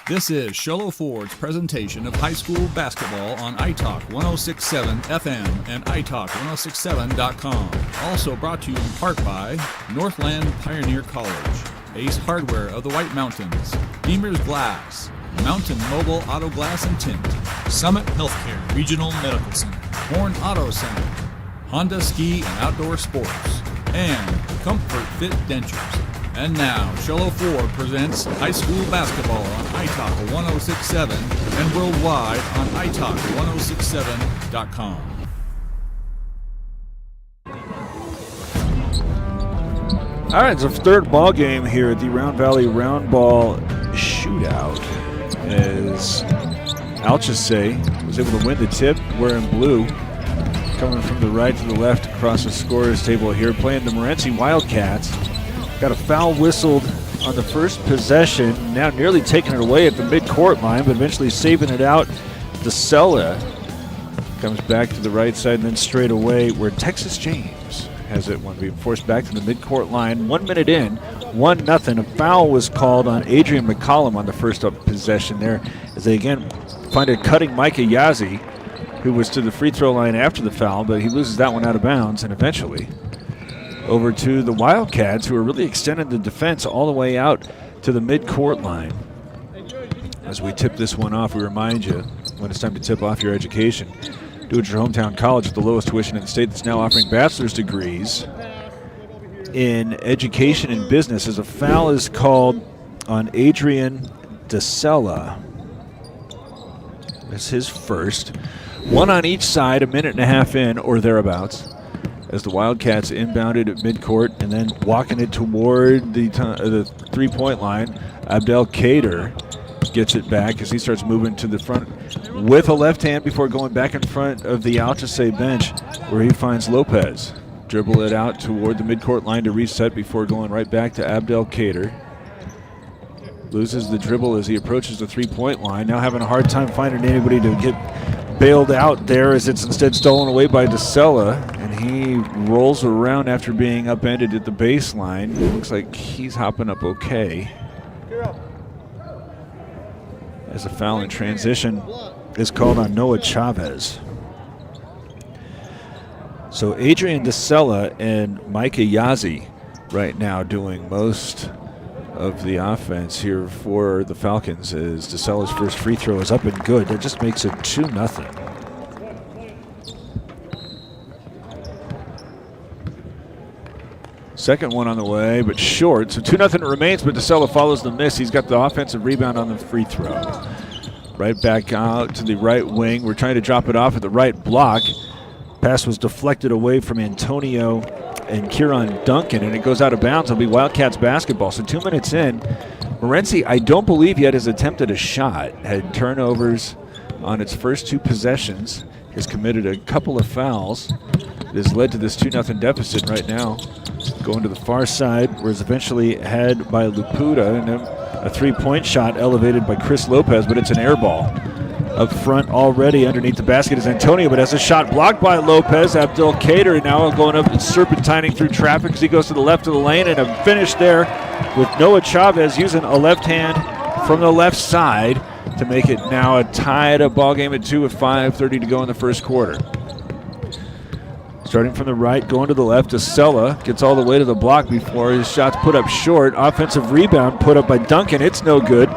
This is Sholo Ford's presentation of high school basketball on iTalk 106.7 FM and iTalk1067.com. Also brought to you in part by Northland Pioneer College, Ace Hardware of the White Mountains, Beamer's Glass, Mountain Mobile Auto Glass and Tint, Summit Healthcare Regional Medical Center, Horn Auto Center, Honda Ski and Outdoor Sports, and Comfort Fit Dentures. And now, Sholo Ford presents high school basketball on iTalk 106.7 and worldwide on iTalk1067.com. All right, it's a third ball game here at the Round Valley Roundball Shootout as Alchesay was able to win the tip. We're in blue, coming from the right to the left across the scorer's table here, playing the Morenci Wildcats. Got a foul whistled on the first possession, now nearly taking it away at the midcourt line, but eventually saving it out. DeSella comes back to the right side and then straight away where Texas James has it when being forced back to the midcourt line. 1 minute in, 1-0. A foul was called on Adrian McCollum on the first up possession there as they again find a cutting Micah Yazzie, who was to the free throw line after the foul, but he loses that one out of bounds, and eventually over to the Wildcats, who are really extending the defense all the way out to the midcourt line. As we tip this one off, we remind you when it's time to tip off your education, do it at your hometown college with the lowest tuition in the state that's now offering bachelor's degrees in education and business, as a foul is called on Adrian DeSella. That's his first. One on each side, a minute and a half in or thereabouts, as the Wildcats inbounded at midcourt and then walking it toward the three-point line. Abdel Kader gets it back as he starts moving to the front with a left hand before going back in front of the Alchesay bench, where he finds Lopez. Dribble it out toward the midcourt line to reset before going right back to Abdel Kader. Loses the dribble as he approaches the three-point line. Now having a hard time finding anybody to get bailed out there, as it's instead stolen away by DeSella, and he rolls around after being upended at the baseline. It looks like he's hopping up okay, as a foul in transition is called on Noah Chavez. So Adrian DeSella and Micah Yazzie right now doing most of the offense here for the Falcons, as DeSella's first free throw is up and good. That just makes it 2-0. Second one on the way, but short. So 2-0 remains, but DeSella follows the miss. He's got the offensive rebound on the free throw. Right back out to the right wing. We're trying to drop it off at the right block. Pass was deflected away from Antonio and Kieran Duncan, and it goes out of bounds. It'll be Wildcats basketball. So 2 minutes in, Morenci, I don't believe yet has attempted a shot. Had turnovers on its first two possessions. Has committed a couple of fouls. It has led to this 2-0 deficit right now. Going to the far side, where it's eventually had by Laputa, and a three-point shot elevated by Chris Lopez, but it's an air ball. Up front already underneath the basket is Antonio, but has a shot blocked by Lopez. Abdel Kader now going up and serpentining through traffic as he goes to the left of the lane, and a finish there with Noah Chavez using a left hand from the left side to make it now a tied up ball game at 2 with 5:30 to go in the first quarter. Starting from the right, going to the left, DeSella gets all the way to the block before his shot's put up short. Offensive rebound put up by Duncan. It's no good.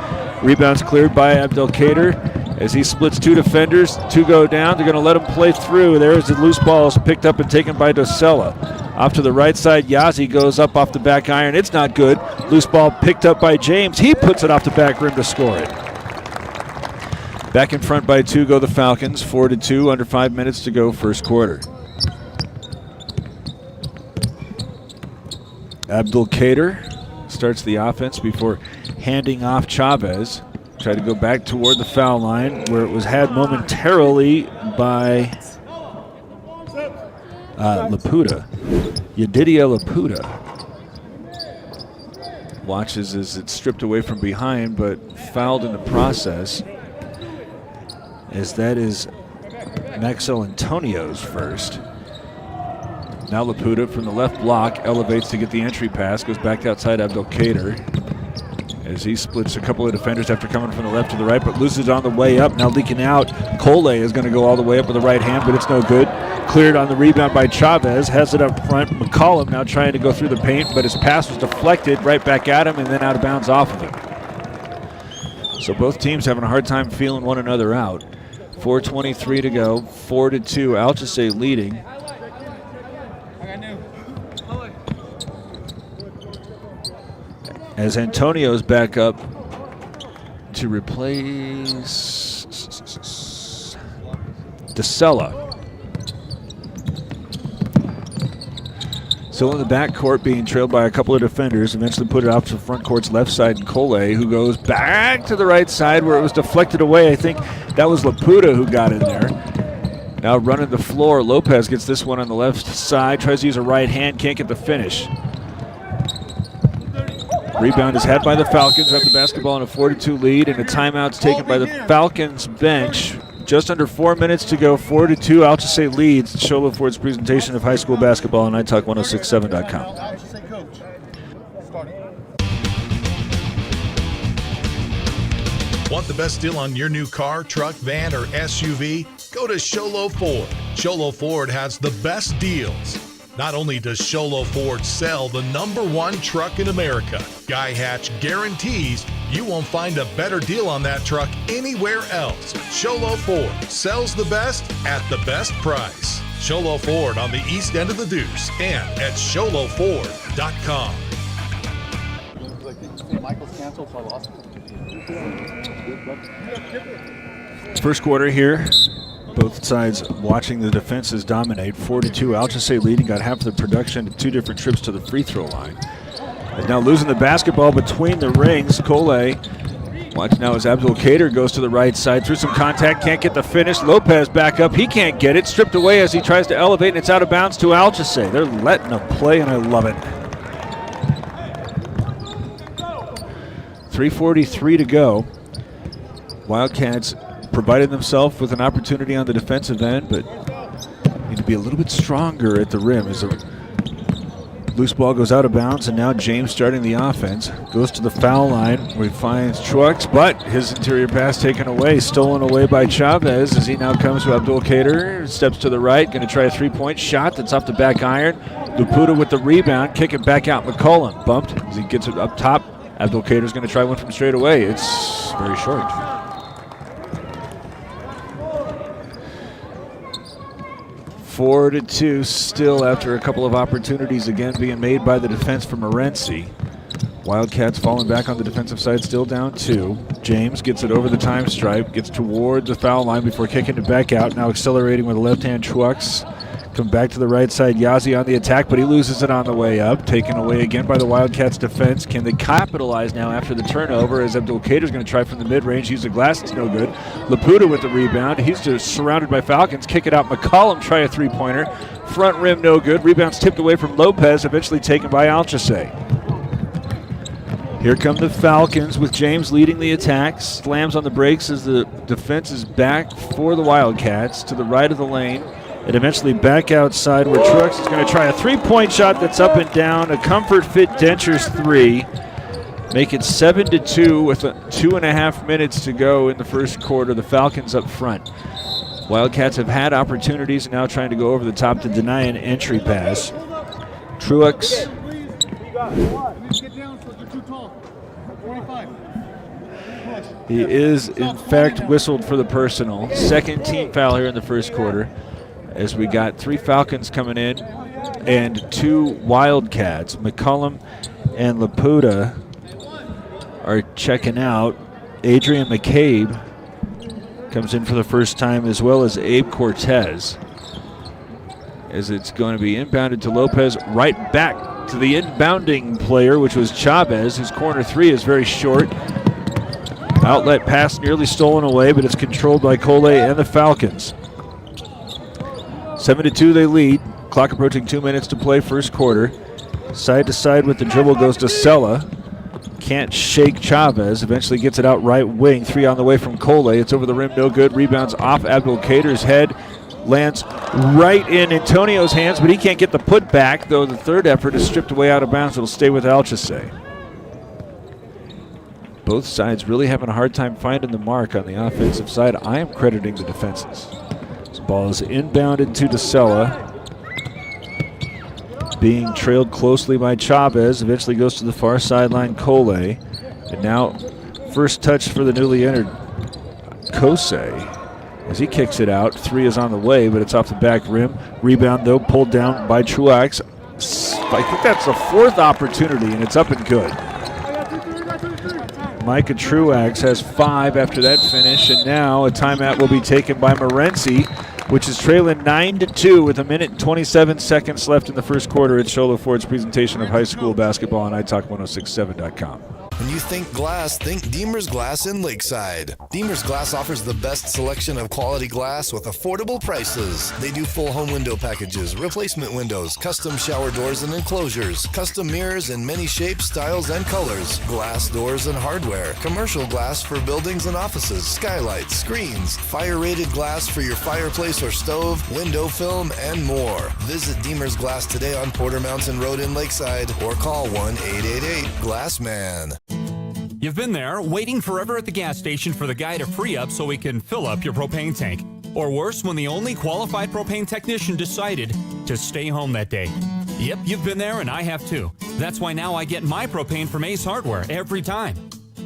Rebound's cleared by Abdel Kader as he splits two defenders. Two go down. They're going to let him play through. There's the loose ball is picked up and taken by DeSella. Off to the right side, Yazzie goes up off the back iron. It's not good. Loose ball picked up by James. He puts it off the back rim to score it. Back in front by 2 go the Falcons. 4-2, under 5 minutes to go first quarter. Abdel Kader starts the offense before handing off Chavez. Tried to go back toward the foul line, where it was had momentarily by Laputa. Yedidia Laputa watches as it's stripped away from behind, but fouled in the process, as that is Maxwell Antonio's first. Now Laputa from the left block elevates to get the entry pass, goes back outside Abdel Kader. as he splits a couple of defenders after coming from the left to the right, but loses it on the way up. Now leaking out. Cole is going to go all the way up with the right hand, but it's no good. Cleared on the rebound by Chavez. Has it up front. McCollum now trying to go through the paint, but his pass was deflected right back at him and then out of bounds off of him. So both teams having a hard time feeling one another out. 4:23 to go. 4-2. Alchesay leading. As Antonio's back up to replace DeSella. Still in the backcourt, being trailed by a couple of defenders. Eventually put it off to the front court's left side, and Cole, who goes back to the right side where it was deflected away. I think that was Laputa who got in there. Now running the floor, Lopez gets this one on the left side, tries to use a right hand, can't get the finish. Rebound is had by the Falcons, who have the basketball in a 4-2 lead, and a timeout's taken by the Falcons bench. Just under 4 minutes to go, 4-2. Alchesay leads. Sholo Ford's presentation of high school basketball on italk1067.com. Want the best deal on your new car, truck, van, or SUV? Go to Sholo Ford. Sholo Ford has the best deals. Not only does Sholo Ford sell the #1 truck in America, Guy Hatch guarantees you won't find a better deal on that truck anywhere else. Sholo Ford sells the best at the best price. Sholo Ford on the east end of the Deuce and at sholoford.com. First quarter here. Both sides watching the defenses dominate. 4-2. Alchesay leading, got half of the production to 2 different trips to the free throw line. And now losing the basketball between the rings. Cole, watch now as Abdul Kader goes to the right side. Through some contact, can't get the finish. Lopez back up. He can't get it. Stripped away as he tries to elevate, and it's out of bounds to Alchesay. They're letting him play, and I love it. 3:43 to go. Wildcats provided themselves with an opportunity on the defensive end, but need to be a little bit stronger at the rim as the loose ball goes out of bounds, and now James starting the offense. Goes to the foul line where he finds Truex, but his interior pass taken away, stolen away by Chavez as he now comes to Abdul Kader, steps to the right, going to try a three-point shot that's off the back iron. Laputa with the rebound, kick it back out. McCollum bumped as he gets it up top. Abdul Kader's going to try one from straight away. It's very short. 4-2 still after a couple of opportunities again being made by the defense for Morenci. Wildcats falling back on the defensive side, still down 2. James gets it over the time stripe, gets toward the foul line before kicking it back out. Now accelerating with a left-hand Truex. Come back to the right side, Yazzie on the attack, but he loses it on the way up. Taken away again by the Wildcats defense. Can they capitalize now after the turnover as Abdul Kader's going to try from the mid-range. Use the glass, it's no good. Laputa with the rebound. He's just surrounded by Falcons. Kick it out. McCollum try a three-pointer. Front rim, no good. Rebound's tipped away from Lopez, eventually taken by Alchesay. Here come the Falcons with James leading the attack. Slams on the brakes as the defense is back for the Wildcats to the right of the lane. And eventually back outside where Truex is going to try a three-point shot that's up and down. A comfort fit Dentures 3. Make it 7-2 with 2.5 minutes to go in the first quarter. The Falcons up front. Wildcats have had opportunities and now trying to go over the top to deny an entry pass. Truex. He is, in fact, whistled for the personal. Second team foul here in the first quarter, as we got 3 Falcons coming in and 2 Wildcats. McCollum and Laputa are checking out. Adrian McCabe comes in for the first time, as well as Abe Cortez, as it's going to be inbounded to Lopez, right back to the inbounding player, which was Chavez, whose corner 3 is very short. Outlet pass nearly stolen away, but it's controlled by Cole and the Falcons. 7-2 they lead. Clock approaching 2 minutes to play first quarter. Side to side with the dribble goes to Sella. Can't shake Chavez. Eventually gets it out right wing. 3 on the way from Cole. It's over the rim, no good. Rebounds off Abdul Kader's head. Lands right in Antonio's hands, but he can't get the putback, though the third effort is stripped away out of bounds. It'll stay with Alchesay. both sides really having a hard time finding the mark on the offensive side. I am crediting the defenses. This ball is inbounded to DeSella. Being trailed closely by Chavez. Eventually goes to the far sideline, Cole. And now first touch for the newly entered Alchesay as he kicks it out. Three is on the way, but it's off the back rim. Rebound, though, pulled down by Truax. I think that's the fourth opportunity, and it's up and good. Micah Truax has 5 after that finish, and now a timeout will be taken by Morenci, which is trailing 9-2 with 1 minute and 27 seconds left in the first quarter. It's Sholo Ford's presentation of high school basketball on iTalk1067.com. When you think glass, think Deemer's Glass in Lakeside. Deemer's Glass offers the best selection of quality glass with affordable prices. They do full home window packages, replacement windows, custom shower doors and enclosures, custom mirrors in many shapes, styles, and colors, glass doors and hardware, commercial glass for buildings and offices, skylights, screens, fire-rated glass for your fireplace or stove, window film, and more. Visit Deemer's Glass today on Porter Mountain Road in Lakeside or call 1-888-GLASSMAN. You've been there, waiting forever at the gas station for the guy to free up so he can fill up your propane tank. Or worse, when the only qualified propane technician decided to stay home that day. Yep, you've been there and I have too. That's why now I get my propane from Ace Hardware every time.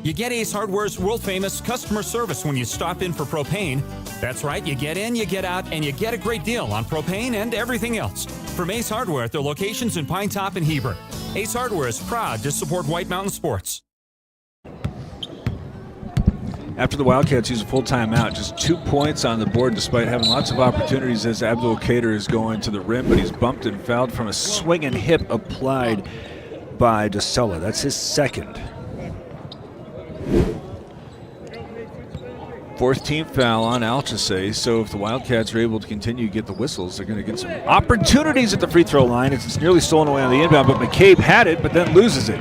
You get Ace Hardware's world-famous customer service when you stop in for propane. That's right, you get in, you get out, and you get a great deal on propane and everything else. From Ace Hardware at their locations in Pine Top and Heber. Ace Hardware is proud to support White Mountain Sports. After the Wildcats use a full timeout, just 2 points on the board despite having lots of opportunities as Abdul Kader is going to the rim, but he's bumped and fouled from a swinging hip applied by DeSella. That's his second. 4th team foul on Alchesay, so if the Wildcats are able to continue to get the whistles, they're going to get some opportunities at the free throw line. It's nearly stolen away on the inbound, but McCabe had it, but then loses it.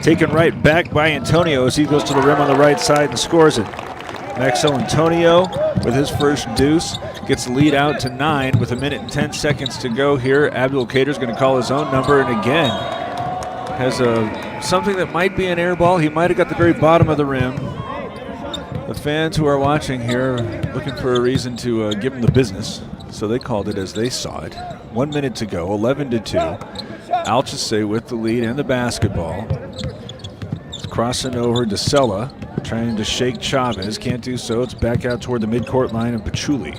Taken right back by Antonio as he goes to the rim on the right side and scores it. Maxo Antonio with his first deuce gets the lead out to 9 with 1 minute and 10 seconds to go here. Abdul Kader's going to call his own number, and again has something that might be an air ball. He might have got the very bottom of the rim. The fans who are watching here are looking for a reason to give him the business, so they called it as they saw it. 1 minute to go, 11-2. Alchesay with the lead and the basketball. Crossing over DeSella, trying to shake Chavez. Can't do so. It's back out toward the midcourt line and Pachuli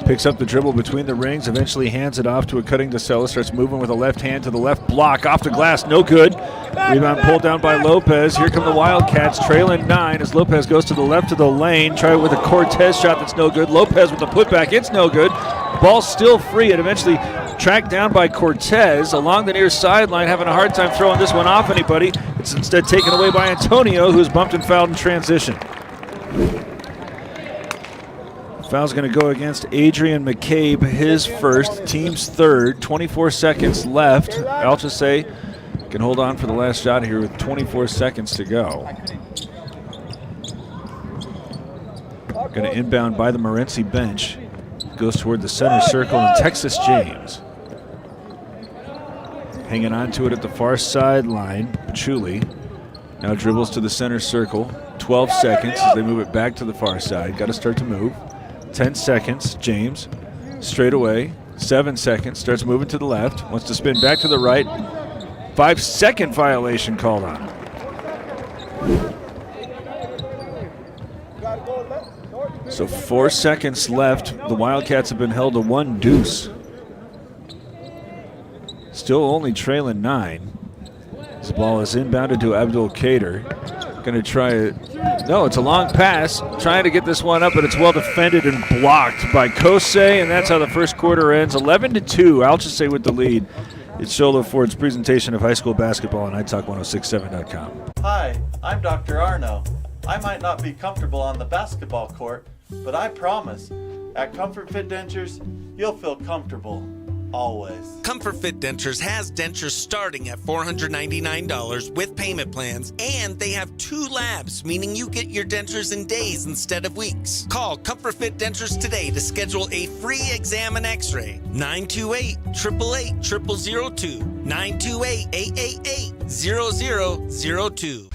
picks up the dribble between the rings, eventually hands it off to a cutting DeSella. Starts moving with a left hand to the left block. Off the glass, no good. Rebound pulled down by Lopez. Here come the Wildcats, trailing 9 as Lopez goes to the left of the lane. Try it with a Cortez shot that's no good. Lopez with the putback, it's no good. Ball still free and eventually tracked down by Cortez along the near sideline, having a hard time throwing this one off anybody. It's instead taken away by Antonio, who's bumped and fouled in transition. Foul's going to go against Adrian McCabe, his first, team's third. 24 seconds left. Alchesay can hold on for the last shot here with 24 seconds to go. Going to inbound by the Morenci bench. Goes toward the center circle and Texas James. Hanging on to it at the far sideline, Pachuli. Now dribbles to the center circle. 12 seconds as they move it back to the far side. Got to start to move. 10 seconds, James. Straight away. 7 seconds, starts moving to the left. Wants to spin back to the right. 5-second violation called on. So 4 seconds left. The Wildcats have been held to 1 deuce. Still only trailing 9. This ball is inbounded to Abdul Kader. Going to try it. No, it's a long pass. Trying to get this one up, but it's well defended and blocked by Alchesay, and that's how the first quarter ends. 11-2. Alchesay with the lead. It's Sholo Ford's presentation of high school basketball on iTalk1067.com. Hi, I'm Dr. Arno. I might not be comfortable on the basketball court, but I promise, at Comfort Fit Dentures, you'll feel comfortable, always. Comfort Fit Dentures has dentures starting at $499 with payment plans, and they have 2 labs, meaning you get your dentures in days instead of weeks. Call Comfort Fit Dentures today to schedule a free exam and x-ray. 928-888-0002. 928-888-0002.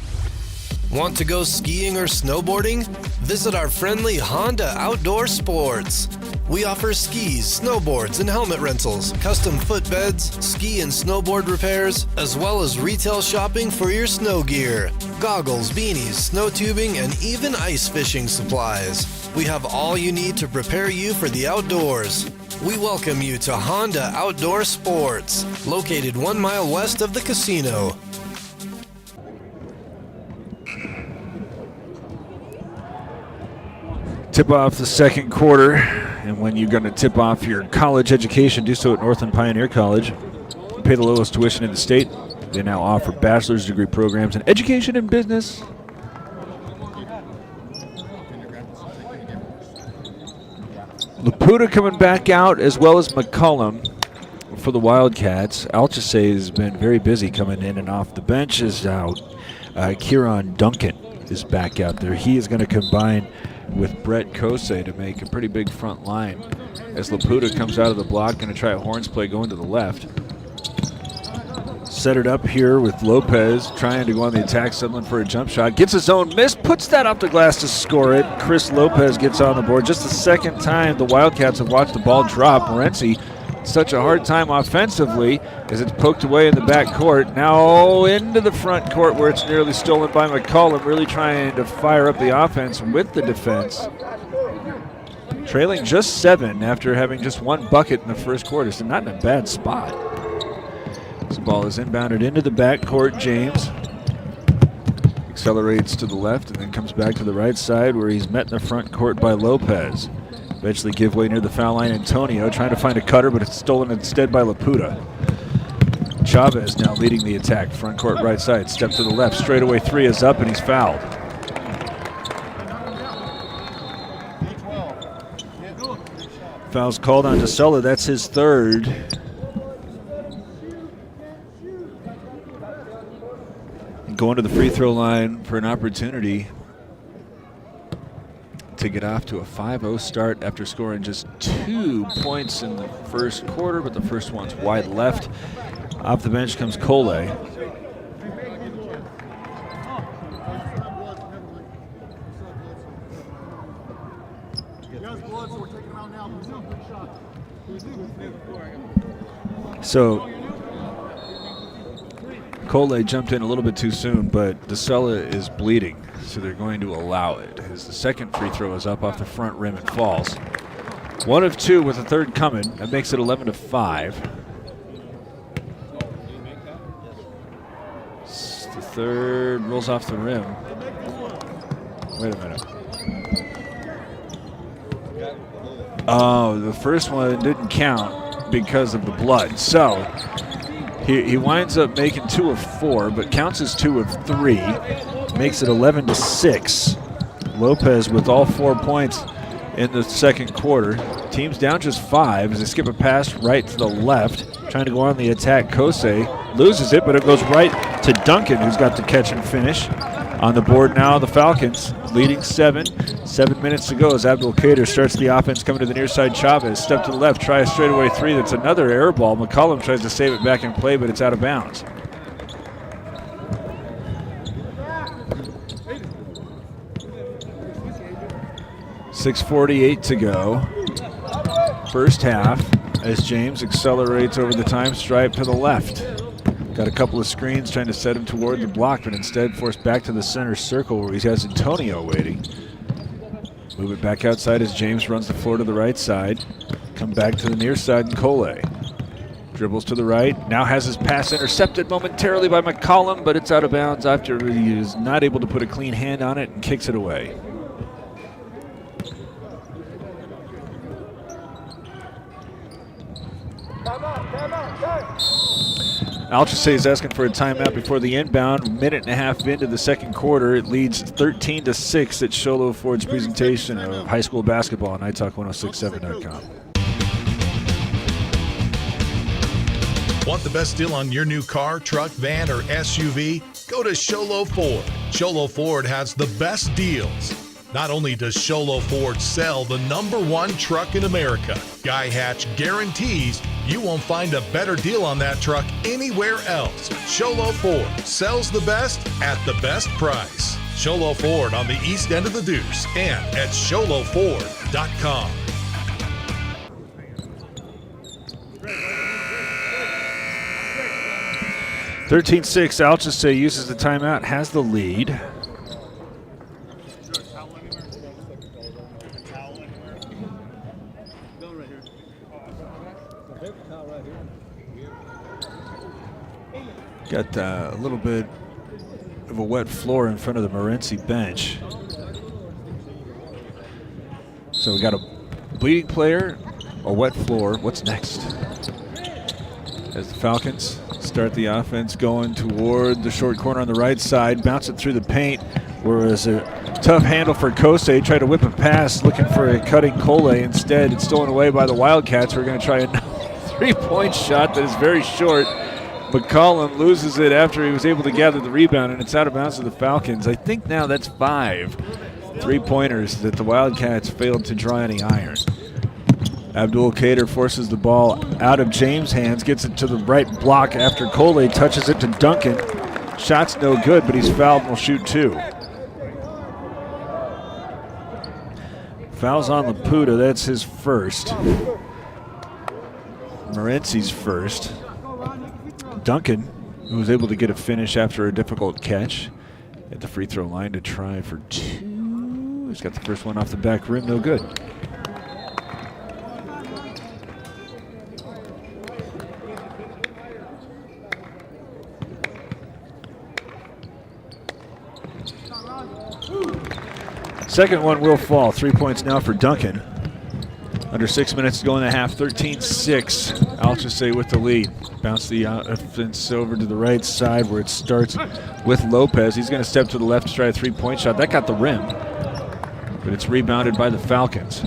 Want to go skiing or snowboarding? Visit our friendly Honda Outdoor Sports. We offer skis, snowboards, and helmet rentals, custom footbeds, ski and snowboard repairs, as well as retail shopping for your snow gear, goggles, beanies, snow tubing, and even ice fishing supplies. We have all you need to prepare you for the outdoors. We welcome you to Honda Outdoor Sports, located 1 mile west of the casino. Tip off the second quarter, and when you're going to tip off your college education, do so at Northland Pioneer College. Pay the lowest tuition in the state. They now offer bachelor's degree programs in education and business. Laputa coming back out, as well as McCollum for the Wildcats. Alchesay has been very busy coming in and off the bench is out. Kieran Duncan is back out there. He is going to combine with Brett Kosei to make a pretty big front line as Laputa comes out of the block, going to try a horns play going to the left. Set it up here with Lopez trying to go on the attack, settling for a jump shot. Gets his own miss, puts that off the glass to score it. Chris Lopez gets on the board. Just the second time the Wildcats have watched the ball drop. Morenci such a hard time offensively as it's poked away in the back court. Now into the front court where it's nearly stolen by McCollum, really trying to fire up the offense with the defense. Trailing just 7 after having just 1 bucket in the first quarter, so not in a bad spot. This ball is inbounded into the back court. James accelerates to the left and then comes back to the right side where he's met in the front court by Lopez. Eventually give way near the foul line. Antonio trying to find a cutter, but it's stolen instead by Laputa. Chavez now leading the attack. Front court right side. Step to the left. Straightaway 3 is up and he's fouled. Foul's called on DeSella. That's his third. Going to the free throw line for an opportunity to get off to a 5-0 start after scoring just 2 points in the first quarter, but the first one's wide left. Off the bench comes Cole. So Cole jumped in a little bit too soon, but DeSella is bleeding, so they're going to allow it. His second free throw is up off the front rim and falls. 1 of 2 with a third coming. That makes it 11-5. The third rolls off the rim. Wait a minute. Oh, the first one didn't count because of the blood. So he winds up making 2 of 4, but counts as 2 of 3. Makes it 11-6. Lopez with all 4 points in the second quarter. Team's down just 5 as they skip a pass right to the left. Trying to go on the attack. Kosei loses it, but it goes right to Duncan, who's got the catch and finish. On the board now, the Falcons leading 7. 7 minutes to go as Abdul Qadir starts the offense coming to the near side. Chavez, step to the left, try a straightaway 3. That's another air ball. McCollum tries to save it back in play, but it's out of bounds. .648 to go. First half as James accelerates over the time stripe to the left. Got a couple of screens trying to set him toward the block, but instead forced back to the center circle where he has Antonio waiting. Move it back outside as James runs the floor to the right side. Come back to the near side and Cole. Dribbles to the right. Now has his pass intercepted momentarily by McCollum, but it's out of bounds after he is not able to put a clean hand on it and kicks it away. Alchesay is asking for a timeout before the inbound. Minute and a half into the second quarter. It leads 13-6 at Sholo Ford's presentation of high school basketball on iTalk1067.com. Want the best deal on your new car, truck, van, or SUV? Go to Sholo Ford. Sholo Ford has the best deals. Not only does Sholo Ford sell the #1 truck in America, Guy Hatch guarantees you won't find a better deal on that truck anywhere else. Sholo Ford sells the best at the best price. Sholo Ford on the east end of the Deuce and at sholoford.com. (13-6). Alchesay uses the timeout, has the lead. Got a little bit of a wet floor in front of the Morenci bench. So we got a bleeding player, a wet floor. What's next? As the Falcons start the offense going toward the short corner on the right side, bounce it through the paint, whereas a tough handle for Alchesay, tried to whip a pass, looking for a cutting Cole. Instead, it's stolen away by the Wildcats. We're going to try a 3-point shot that is very short. McCollum loses it after he was able to gather the rebound, and it's out of bounds to the Falcons. I think now that's 5 3-pointers that the Wildcats failed to draw any iron. Abdul Kader forces the ball out of James' hands, gets it to the right block after Cole touches it to Duncan. Shot's no good, but he's fouled and will shoot 2. Fouls on Laputa, that's his first. Morenci's first. Duncan, who was able to get a finish after a difficult catch at the free throw line to try for 2. He's got the first one off the back rim, no good. Second one will fall. 3 points now for Duncan. Under 6 minutes to go in the half. 13-6. Alchesay with the lead. Bounce the offense over to the right side where it starts with Lopez. He's going to step to the left to try a 3-point shot. That got the rim, but it's rebounded by the Falcons.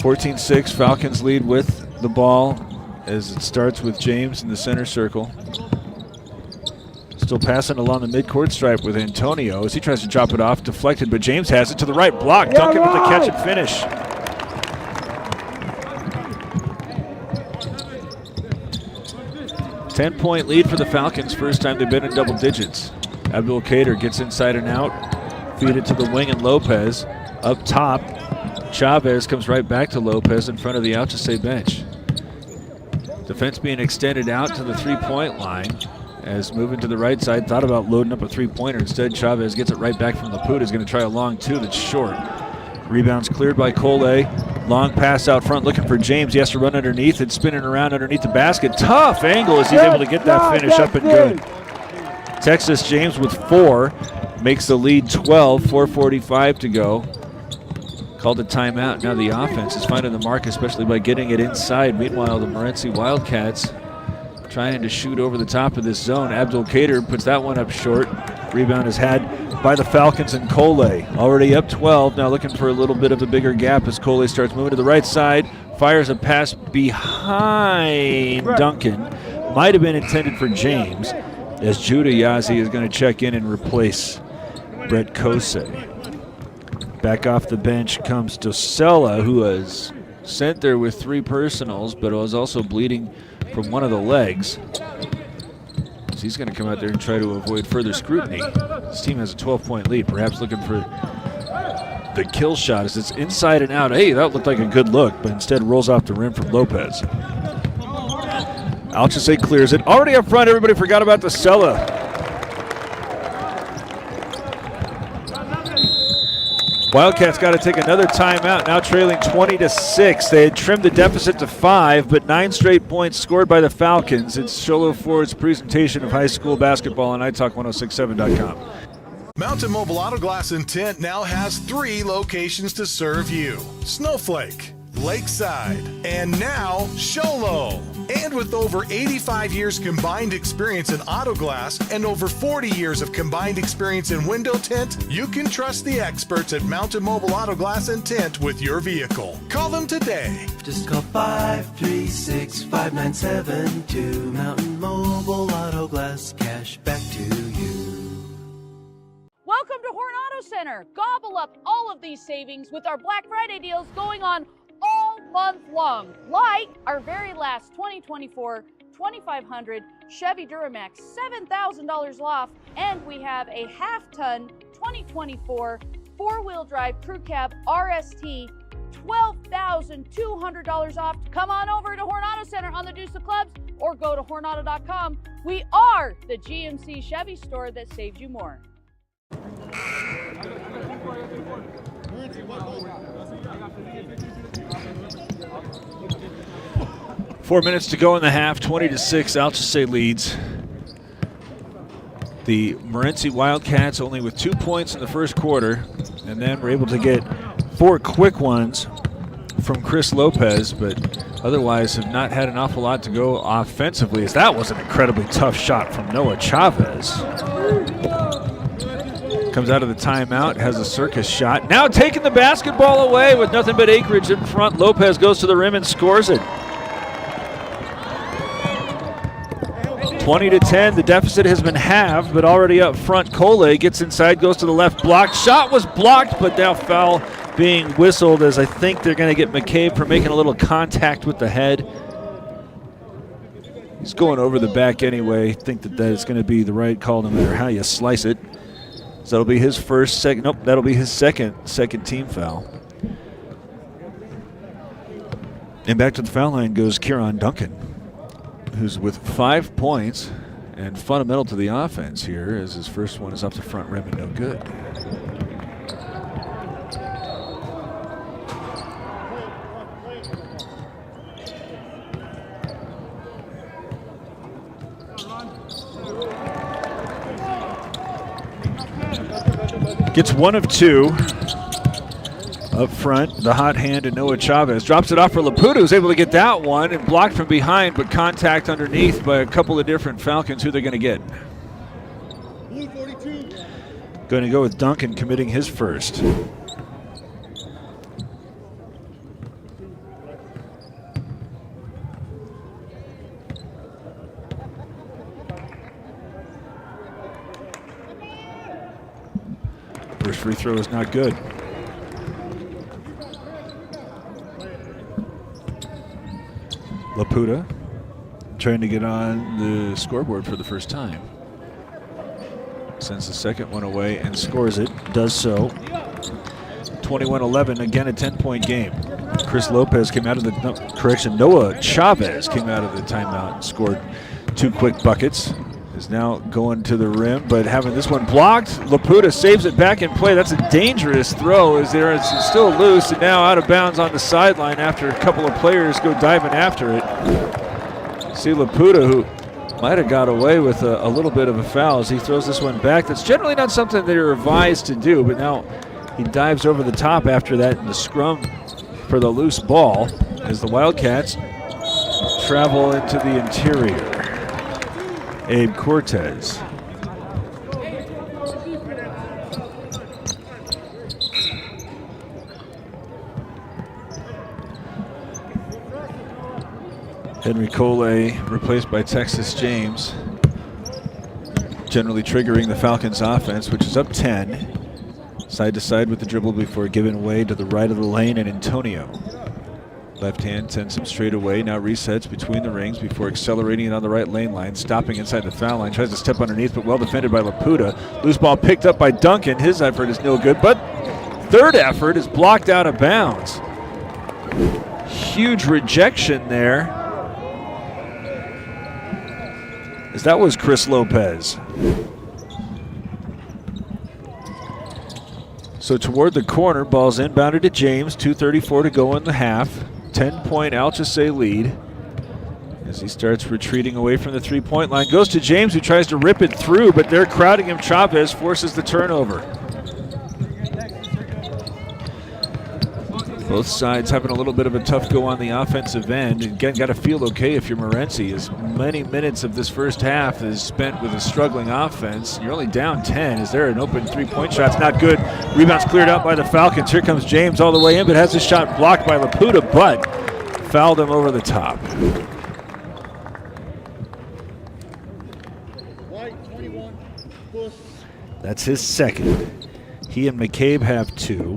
14-6. Falcons lead with the ball as it starts with James in the center circle. Still passing along the midcourt stripe with Antonio as he tries to drop it off. Deflected, but James has it to the right block. Duncan with the catch and finish. Ten-point lead for the Falcons. First time they've been in double digits. Abdul Kader gets inside and out. Feed it to the wing and Lopez. Up top, Chavez comes right back to Lopez in front of the Alchesay bench. Defense being extended out to the three-point line. As moving to the right side, thought about loading up a three-pointer. Instead, Chavez gets it right back from Laputa. He's going to try a long 2 that's short. Rebounds cleared by Cole. Long pass out front looking for James. He has to run underneath. It's spinning around underneath the basket. Tough angle as he's able to get that finish up and good. Texas James with 4. Makes the lead 12. 4:45 to go. Called a timeout. Now the offense is finding the mark, especially by getting it inside. Meanwhile, the Morenci Wildcats trying to shoot over the top of this zone. Abdul Kader puts that one up short. Rebound is had by the Falcons and Cole. Already up 12, now looking for a little bit of a bigger gap as Cole starts moving to the right side. Fires a pass behind Duncan. Might have been intended for James, as Judah Yazzie is going to check in and replace Brett Kosey. Back off the bench comes Docella, who was sent there with 3 personals, but was also bleeding from one of the legs. So he's going to come out there and try to avoid further scrutiny. This team has a 12-point lead, perhaps looking for the kill shot as it's inside and out. Hey, that looked like a good look, but instead rolls off the rim from Lopez. Alchesay clears it. Already up front, everybody forgot about Docella. Wildcats got to take another timeout, now trailing 20-6. They had trimmed the deficit to 5, but 9 straight points scored by the Falcons. It's Sholo Ford's presentation of high school basketball on italk1067.com. Mountain Mobile Auto Glass and Tint now has 3 locations to serve you: Snowflake, Lakeside, and now Sholo. And with over 85 years combined experience in auto glass and over 40 years of combined experience in window tint, you can trust the experts at Mountain Mobile Auto Glass and Tint with your vehicle. Call them today. Just call 536-5972. Mountain Mobile Auto Glass, cash back to you. Welcome to Horn Auto Center. Gobble up all of these savings with our Black Friday deals going on all month long, like our very last 2024 2500 Chevy Duramax, $7,000 off, and we have a half-ton 2024 four-wheel drive crew cab RST, $12,200 off. Come on over to Horn Auto Center on the Deuce of Clubs or go to hornauto.com. We are the GMC Chevy store that saved you more. 4 minutes to go in the half, 20-6, Alchesay leads. The Morenci Wildcats only with 2 points in the first quarter, and then were able to get 4 quick ones from Chris Lopez, but otherwise have not had an awful lot to go offensively, as that was an incredibly tough shot from Noah Chavez. Comes out of the timeout, has a circus shot. Now taking the basketball away with nothing but acreage in front. Lopez goes to the rim and scores it. 20-10, the deficit has been halved, but already up front. Cole gets inside, goes to the left, blocked. Shot was blocked, but now foul being whistled, as I think they're going to get McCabe for making a little contact with the head. He's going over the back anyway. I think that is going to be the right call no matter how you slice it. So that'll be his that'll be his second team foul. And back to the foul line goes Kieran Duncan, who's with 5 points and fundamental to the offense here, as his first one is up the front rim and no good. Gets 1 of 2 up front. The hot hand to Noah Chavez. Drops it off for Laputa, who's able to get that one and blocked from behind, but contact underneath by a couple of different Falcons. Who they're going to get? Going to go with Duncan committing his first. First free throw is not good. Laputa trying to get on the scoreboard for the first time. Sends the second one away and scores it. Does so. 21-11, again a 10-point game. Chris Lopez came out of the, Noah Chavez came out of the timeout and scored 2 quick buckets. Is now going to the rim, but having this one blocked. Laputa saves it back in play. That's a dangerous throw, as there it's still loose and now out of bounds on the sideline after a couple of players go diving after it. See Laputa, who might have got away with a little bit of a foul, as he throws this one back. That's generally not something they're advised to do, but now he dives over the top after that in the scrum for the loose ball as the Wildcats travel into the interior. Abe Cortez. Henry Cole replaced by Texas James, generally triggering the Falcons offense, which is up 10. Side to side with the dribble before giving away to the right of the lane, and Antonio. Left hand sends him straight away, now resets between the rings before accelerating it on the right lane line, stopping inside the foul line, tries to step underneath, but well defended by Laputa. Loose ball picked up by Duncan. His effort is no good, but third effort is blocked out of bounds. Huge rejection there, as that was Chris Lopez. So toward the corner, ball's inbounded to James, 2:34 to go in the half. 10-point Alchesay lead as he starts retreating away from the three-point line. Goes to James, who tries to rip it through, but they're crowding him. Chavez forces the turnover. Both sides having a little bit of a tough go on the offensive end. And again, got to feel okay if you're Morenci, as many minutes of this first half is spent with a struggling offense. You're only down 10. Is there an open three-point shot? It's not good. Rebound's cleared out by the Falcons. Here comes James all the way in, but has his shot blocked by Laputa, but fouled him over the top. That's his second. He and McCabe have 2.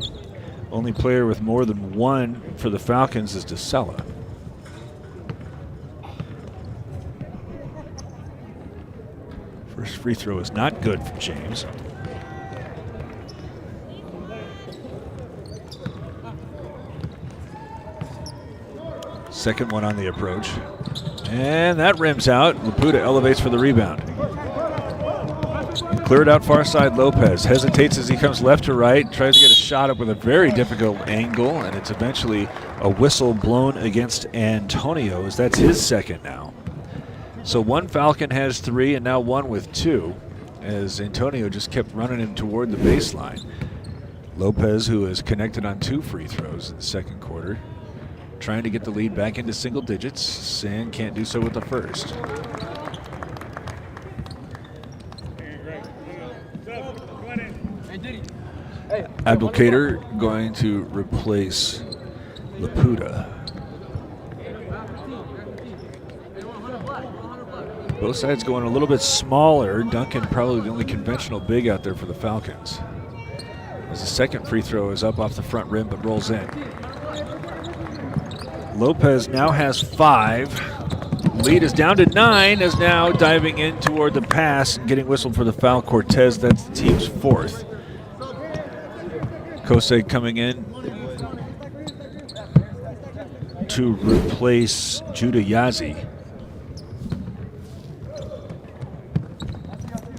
Only player with more than 1 for the Falcons is DeSella. First free throw is not good from James. Second one on the approach. And that rims out. Laputa elevates for the rebound. Cleared out far side Lopez. Hesitates as he comes left to right. Tries to get a shot up with a very difficult angle. And it's eventually a whistle blown against Antonio, as that's his second now. So one Falcon has 3 and now one with 2, as Antonio just kept running him toward the baseline. Lopez, who is connected on 2 free throws in the second quarter, trying to get the lead back into single digits, and can't do so with the first. Abdelkader going to replace Laputa. Both sides going a little bit smaller. Duncan probably the only conventional big out there for the Falcons, as the second free throw is up off the front rim but rolls in. Lopez now has 5. Lead is down to 9, as now diving in toward the pass and getting whistled for the foul. Cortez, that's the team's 4th. Alchesay coming in to replace Judah Yazzie.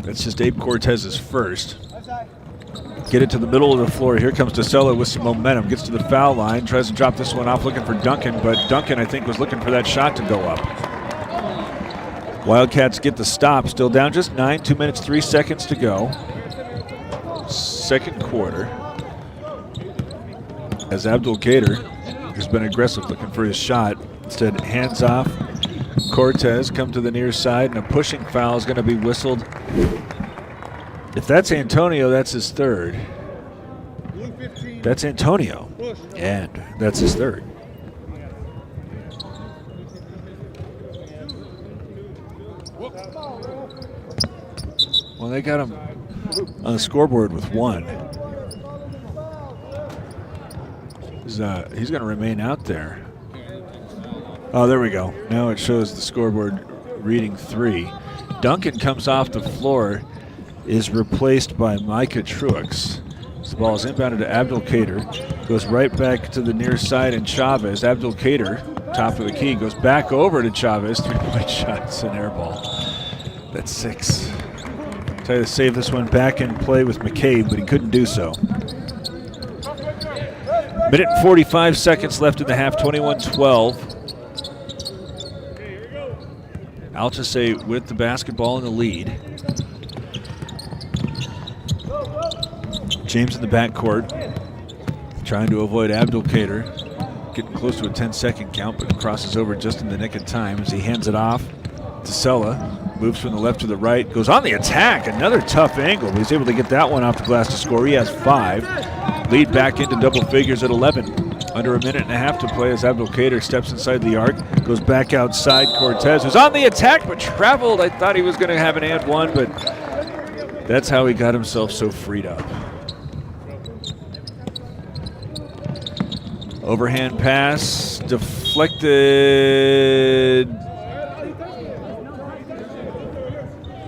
That's just Abe Cortez's first. Get it to the middle of the floor. Here comes DeSella with some momentum. Gets to the foul line. Tries to drop this one off looking for Duncan, but Duncan, I think, was looking for that shot to go up. Wildcats get the stop. Still down just 9. 2 minutes, 3 seconds to go. Second quarter. As Abdelkader has been aggressive looking for his shot. Instead, hands off. Cortez come to the near side, and a pushing foul is going to be whistled. If that's Antonio, that's his 3rd. That's Antonio, and that's his 3rd. Well, they got him on the scoreboard with 1. He's going to remain out there. Oh, there we go. Now it shows the scoreboard reading 3. Duncan comes off the floor, is replaced by Micah Truex. The ball is inbounded to Abdelkader. Goes right back to the near side, and Chavez. Abdelkader, top of the key, goes back over to Chavez. 3-point shot. It's an air ball. That's 6. Try to save this one back in play with McCabe, but he couldn't do so. Minute and 45 seconds left in the half, 21-12. Alchesay with the basketball in the lead. James in the backcourt, trying to avoid Abdelkader. Getting close to a 10-second count, but crosses over just in the nick of time as he hands it off to Sella. Moves from the left to the right, goes on the attack. Another tough angle, but he's able to get that one off the glass to score. He has 5. Lead back into double figures at 11. Under a minute and a half to play as Abdelkader steps inside the arc, goes back outside. Cortez was on the attack but traveled. I thought he was going to have an and one, but that's how he got himself so freed up. Overhand pass, deflected.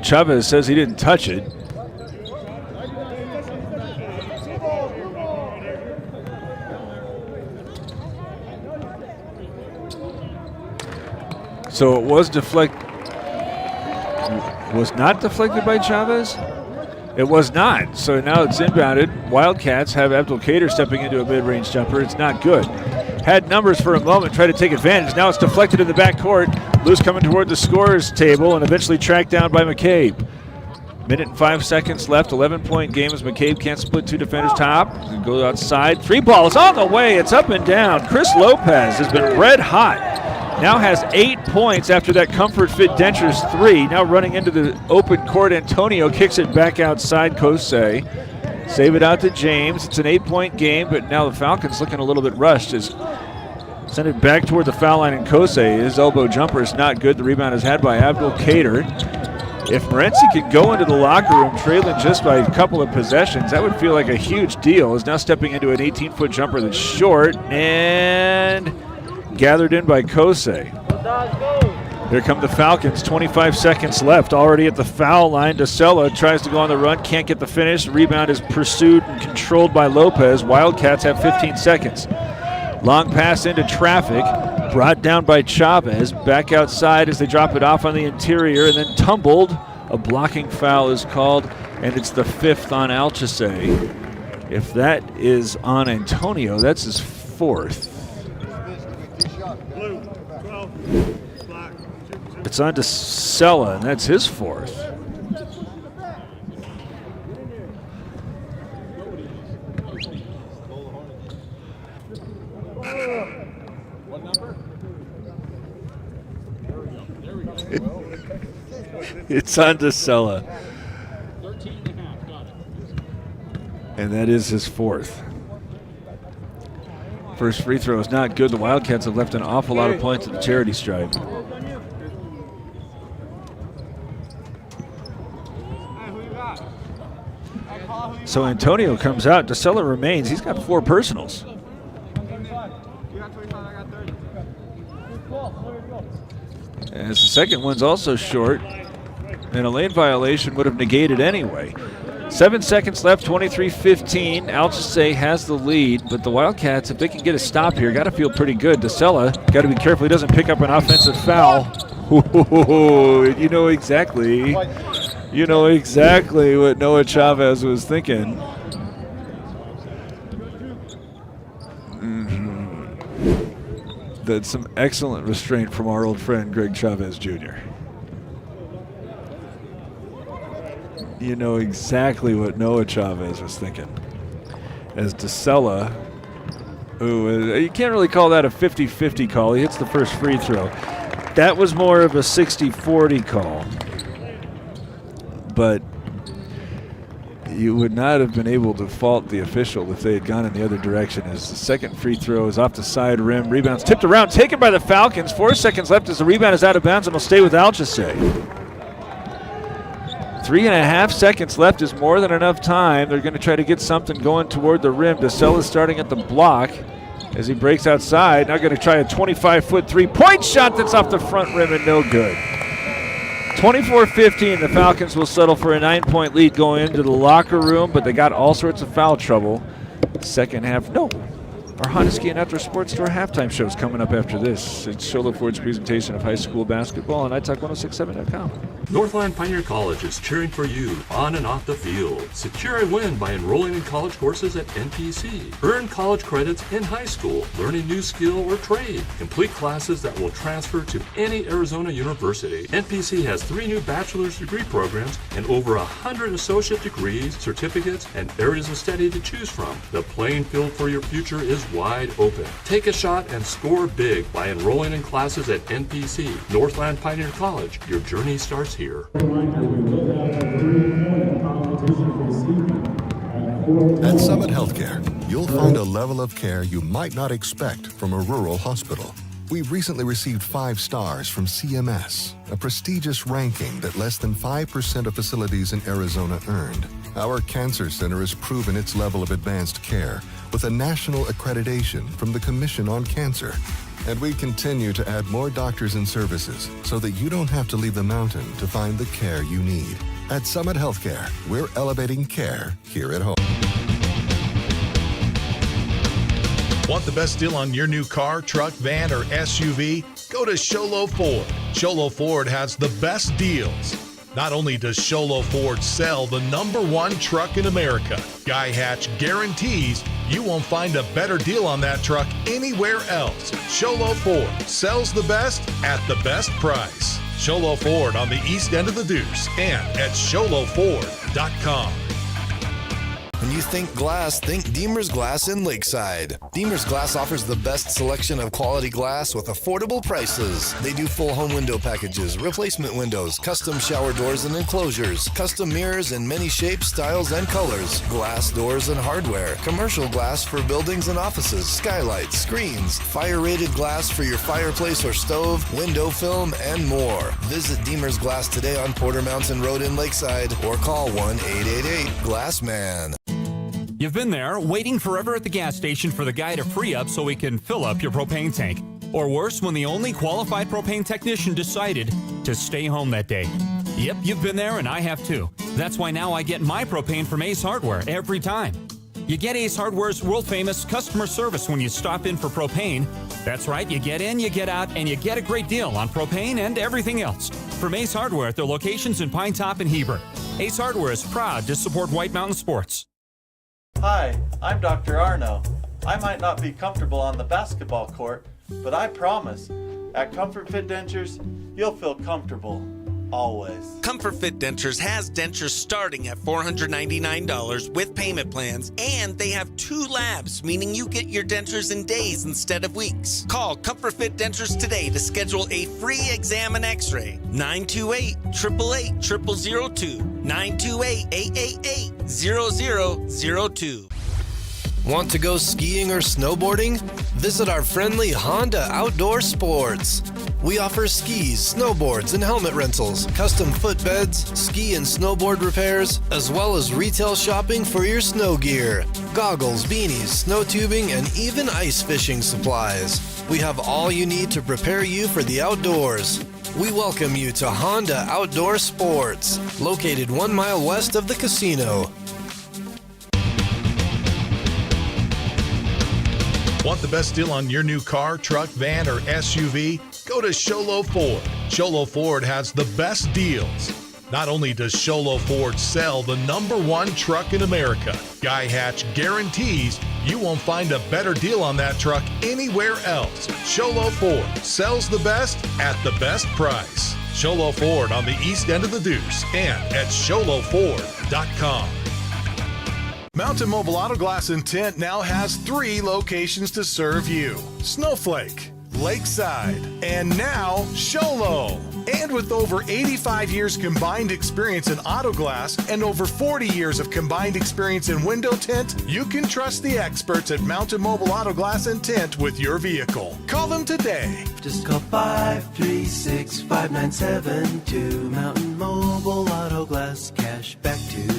Chavez says he didn't touch it. So it was not deflected by Chavez? It was not. So now it's inbounded. Wildcats have Abdelkader stepping into a mid-range jumper. It's not good. Had numbers for a moment, tried to take advantage. Now it's deflected in the backcourt. Loose coming toward the scorer's table and eventually tracked down by McCabe. Minute and 5 seconds left. 11-point game as McCabe can't split 2 defenders top. Go outside. 3 balls on the way. It's up and down. Chris Lopez has been red hot. Now has 8 points after that Comfort Fit Dentures 3. Now running into the open court. Antonio kicks it back outside. Alchesay. Save it out to James. It's an 8-point game, but now the Falcons looking a little bit rushed. Send it back toward the foul line, and Alchesay. His elbow jumper is not good. The rebound is had by Abdelkader. If Morenci could go into the locker room trailing just by a couple of possessions, that would feel like a huge deal. Is now stepping into an 18-foot jumper that's short and gathered in by Alchesay. Here come the Falcons, 25 seconds left. Already at the foul line, DeSella tries to go on the run, can't get the finish. Rebound is pursued and controlled by Lopez. Wildcats have 15 seconds. Long pass into traffic, brought down by Chavez. Back outside as they drop it off on the interior and then tumbled. A blocking foul is called, and it's the 5th on Alchesay. If that is on Antonio, that's his 4th. It's on DeSella, and that's his 4th. What number? It's on DeSella. 13.5, got it. And that is his 4th. First free throw is not good. The Wildcats have left an awful lot of points at the charity stripe. So Antonio comes out. DeSella remains. He's got 4 personals. As the second one's also short, and a lane violation would have negated anyway. 7 seconds left, 23-15. Alchesay has the lead, but the Wildcats, if they can get a stop here, got to feel pretty good. DeSella got to be careful he doesn't pick up an offensive foul. You know exactly what Noah Chavez was thinking. That's some excellent restraint from our old friend Greg Chavez Jr. You know exactly what Noah Chavez was thinking. As DeSella, you can't really call that a 50-50 call. He hits the first free throw. That was more of a 60-40 call. But you would not have been able to fault the official if they had gone in the other direction, as the second free throw is off the side rim. Rebound's tipped around, taken by the Falcons. 4 seconds left as the rebound is out of bounds and will stay with Alchesay. 3.5 seconds left is more than enough time. They're going to try to get something going toward the rim. DeSella starting at the block as he breaks outside. Now going to try a 25-foot three-point shot that's off the front rim and no good. 24-15, the Falcons will settle for a 9-point lead going into the locker room, but they got all sorts of foul trouble. Second half, no. Our Honda Ski and Outdoor Sports Store halftime show is coming up after this. It's Sholo Ford's presentation of high school basketball on iTalk1067.com. Northland Pioneer College is cheering for you on and off the field. Secure a win by enrolling in college courses at NPC. Earn college credits in high school, learn a new skill or trade. Complete classes that will transfer to any Arizona university. NPC has 3 new bachelor's degree programs and over 100 associate degrees, certificates, and areas of study to choose from. The playing field for your future is wide open. Take a shot and score big by enrolling in classes at NPC. Northland Pioneer College. Your journey starts here. At Summit Healthcare, you'll find a level of care you might not expect from a rural hospital. We've recently received 5 stars from CMS, a prestigious ranking that less than 5% of facilities in Arizona earned. Our cancer center has proven its level of advanced care with a national accreditation from the Commission on Cancer. And we continue to add more doctors and services so that you don't have to leave the mountain to find the care you need. At Summit Healthcare, we're elevating care here at home. Want the best deal on your new car, truck, van, or SUV? Go to Sholo Ford. Sholo Ford has the best deals. Not only does Sholo Ford sell the #1 truck in America, Guy Hatch guarantees you won't find a better deal on that truck anywhere else. Sholo Ford sells the best at the best price. Sholo Ford on the east end of the Deuce and at SholoFord.com. When you think glass, think Deemer's Glass in Lakeside. Deemer's Glass offers the best selection of quality glass with affordable prices. They do full home window packages, replacement windows, custom shower doors and enclosures, custom mirrors in many shapes, styles, and colors, glass doors and hardware, commercial glass for buildings and offices, skylights, screens, fire-rated glass for your fireplace or stove, window film, and more. Visit Deemer's Glass today on Porter Mountain Road in Lakeside or call 1-888-GLASSMAN. You've been there, waiting forever at the gas station for the guy to free up so he can fill up your propane tank. Or worse, when the only qualified propane technician decided to stay home that day. Yep, you've been there and I have too. That's why now I get my propane from Ace Hardware every time. You get Ace Hardware's world-famous customer service when you stop in for propane. That's right, you get in, you get out, and you get a great deal on propane and everything else. From Ace Hardware at their locations in Pine Top and Heber. Ace Hardware is proud to support White Mountain Sports. Hi, I'm Dr. Arno. I might not be comfortable on the basketball court, but I promise, at Comfort Fit Dentures, you'll feel comfortable, always. Comfort Fit Dentures has dentures starting at $499 with payment plans, and they have 2 labs, meaning you get your dentures in days instead of weeks. Call Comfort Fit Dentures today to schedule a free exam and x-ray. 928-888-0002. 928-888-0002. Want to go skiing or snowboarding? Visit our friendly Honda Outdoor Sports. We offer skis, snowboards, and helmet rentals, custom footbeds, ski and snowboard repairs, as well as retail shopping for your snow gear, goggles, beanies, snow tubing, and even ice fishing supplies. We have all you need to prepare you for the outdoors. We welcome you to Honda Outdoor Sports, located 1 mile west of the casino. Want the best deal on your new car, truck, van, or SUV? Go to Sholo Ford. Sholo Ford has the best deals. Not only does Sholo Ford sell the #1 truck in America, Guy Hatch guarantees you won't find a better deal on that truck anywhere else. Sholo Ford sells the best at the best price. Sholo Ford on the east end of the Deuce and at SholoFord.com. Mountain Mobile Auto Glass and Tint now has 3 locations to serve you: Snowflake, Lakeside, and now Sholo. And with over 85 years combined experience in auto glass and over 40 years of combined experience in window tint, you can trust the experts at Mountain Mobile Auto Glass and Tint with your vehicle. Call them today. Just call 536-5972. Mountain Mobile Auto Glass, cash back to you.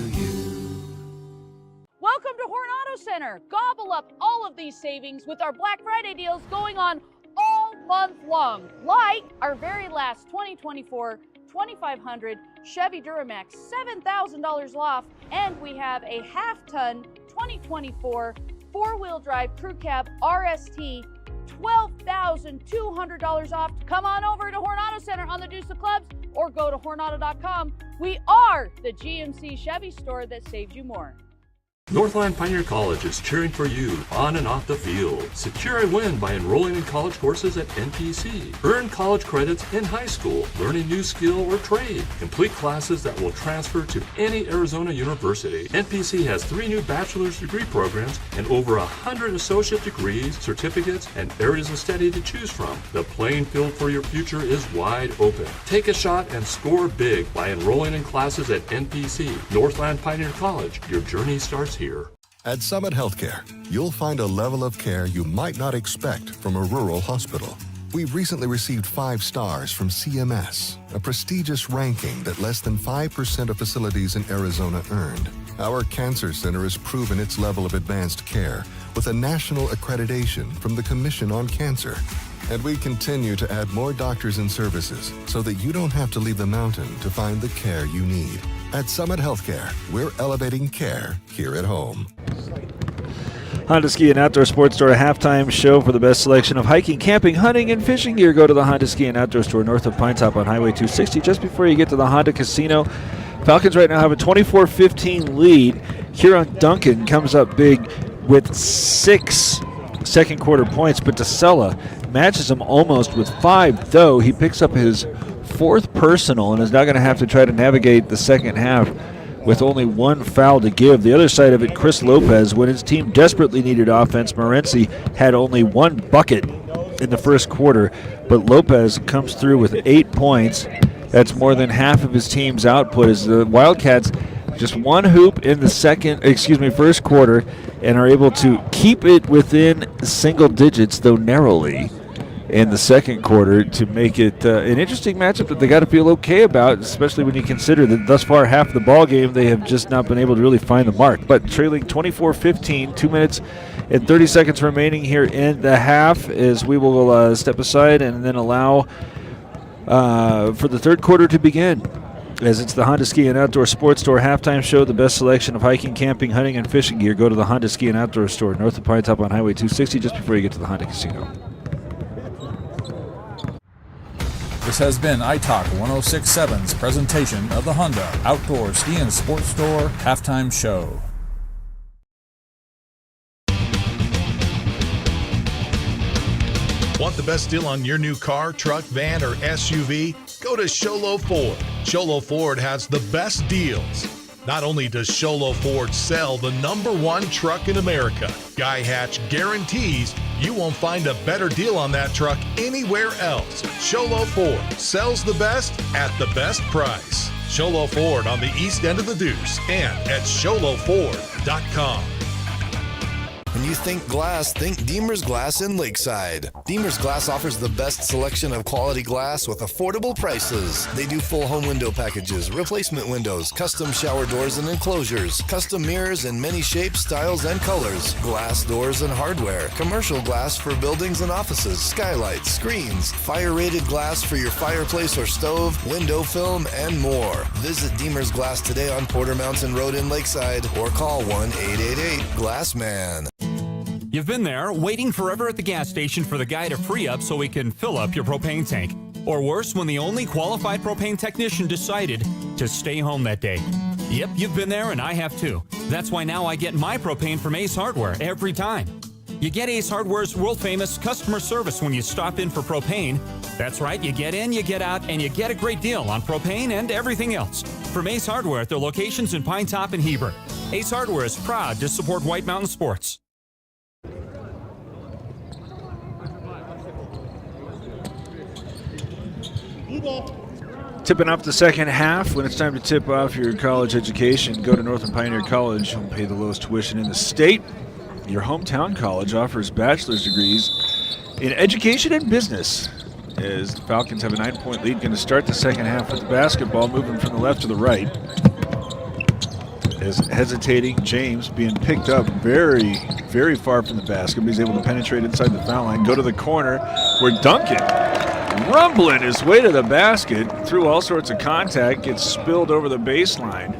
Welcome to Horn Auto Center. Gobble up all of these savings with our Black Friday deals going on all month long. Like our very last 2024 2500 Chevy Duramax, $7,000 off. And we have a half-ton 2024 four-wheel drive crew cab RST, $12,200 off. Come on over to Horn Auto Center on the Deuce of Clubs or go to hornauto.com. We are the GMC Chevy store that saved you more. Northland Pioneer College is cheering for you on and off the field. Secure a win by enrolling in college courses at NPC. Earn college credits in high school, learn a new skill or trade. Complete classes that will transfer to any Arizona university. NPC has 3 new bachelor's degree programs and over 100 associate degrees, certificates, and areas of study to choose from. The playing field for your future is wide open. Take a shot and score big by enrolling in classes at NPC. Northland Pioneer College. Your journey starts here. At Summit Healthcare, you'll find a level of care you might not expect from a rural hospital. We've recently received 5 stars from CMS, a prestigious ranking that less than 5% of facilities in Arizona earned. Our cancer center has proven its level of advanced care with a national accreditation from the Commission on Cancer. And we continue to add more doctors and services so that you don't have to leave the mountain to find the care you need. At Summit Healthcare, we're elevating care here at home. Honda Ski and Outdoor Sports Store, a halftime show for the best selection of hiking, camping, hunting, and fishing gear. Go to the Honda Ski and Outdoor Store north of Pine Top on Highway 260, just before you get to the Honda Casino. Falcons right now have a 24-15 lead. Huron Duncan comes up big with 6 second quarter points, but DeSella matches him almost with 5, though. He picks up his 4th personal and is now going to have to try to navigate the second half with only 1 foul to give. The other side of it, Chris Lopez, when his team desperately needed offense, Morenci had only 1 bucket in the first quarter, but Lopez comes through with 8 points. That's more than half of his team's output as the Wildcats just 1 hoop in the first quarter and are able to keep it within single digits, though narrowly. in the second quarter to make it an interesting matchup that they got to feel okay about, especially when you consider that thus far half of the ball game they have just not been able to really find the mark. But trailing 24-15, 2 minutes and 30 seconds remaining here in the half, as we will step aside and then allow for the third quarter to begin. As it's the Honda Ski and Outdoor Sports Store halftime show, the best selection of hiking, camping, hunting, and fishing gear. Go to the Honda Ski and Outdoor Store north of Pine Top on Highway 260 just before you get to the Honda Casino. This has been iTalk 106.7's presentation of the Honda Outdoor Ski and Sports Store halftime show. Want the best deal on your new car, truck, van, or SUV? Go to Sholo Ford. Sholo Ford has the best deals. Not only does Sholo Ford sell the #1 truck in America, Guy Hatch guarantees you won't find a better deal on that truck anywhere else. Sholo Ford sells the best at the best price. Sholo Ford on the east end of the Deuce and at SholoFord.com. When you think glass, think Deemer's Glass in Lakeside. Deemer's Glass offers the best selection of quality glass with affordable prices. They do full home window packages, replacement windows, custom shower doors and enclosures, custom mirrors in many shapes, styles, and colors, glass doors and hardware, commercial glass for buildings and offices, skylights, screens, fire-rated glass for your fireplace or stove, window film, and more. Visit Deemer's Glass today on Porter Mountain Road in Lakeside or call 1-888-GLASSMAN. You've been there, waiting forever at the gas station for the guy to free up so he can fill up your propane tank. Or worse, when the only qualified propane technician decided to stay home that day. Yep, you've been there and I have too. That's why now I get my propane from Ace Hardware every time. You get Ace Hardware's world-famous customer service when you stop in for propane. That's right, you get in, you get out, and you get a great deal on propane and everything else. From Ace Hardware at their locations in Pine Top and Heber. Ace Hardware is proud to support White Mountain Sports. Tipping off the second half. When it's time to tip off your college education, go to Northern Pioneer College and pay the lowest tuition in the state. Your hometown college offers bachelor's degrees in education and business. As the Falcons have a 9-point lead, going to start the second half with the basketball moving from the left to the right. As hesitating James being picked up very, very far from the basket, but he's able to penetrate inside the foul line, go to the corner where Duncan, rumbling his way to the basket, through all sorts of contact, gets spilled over the baseline.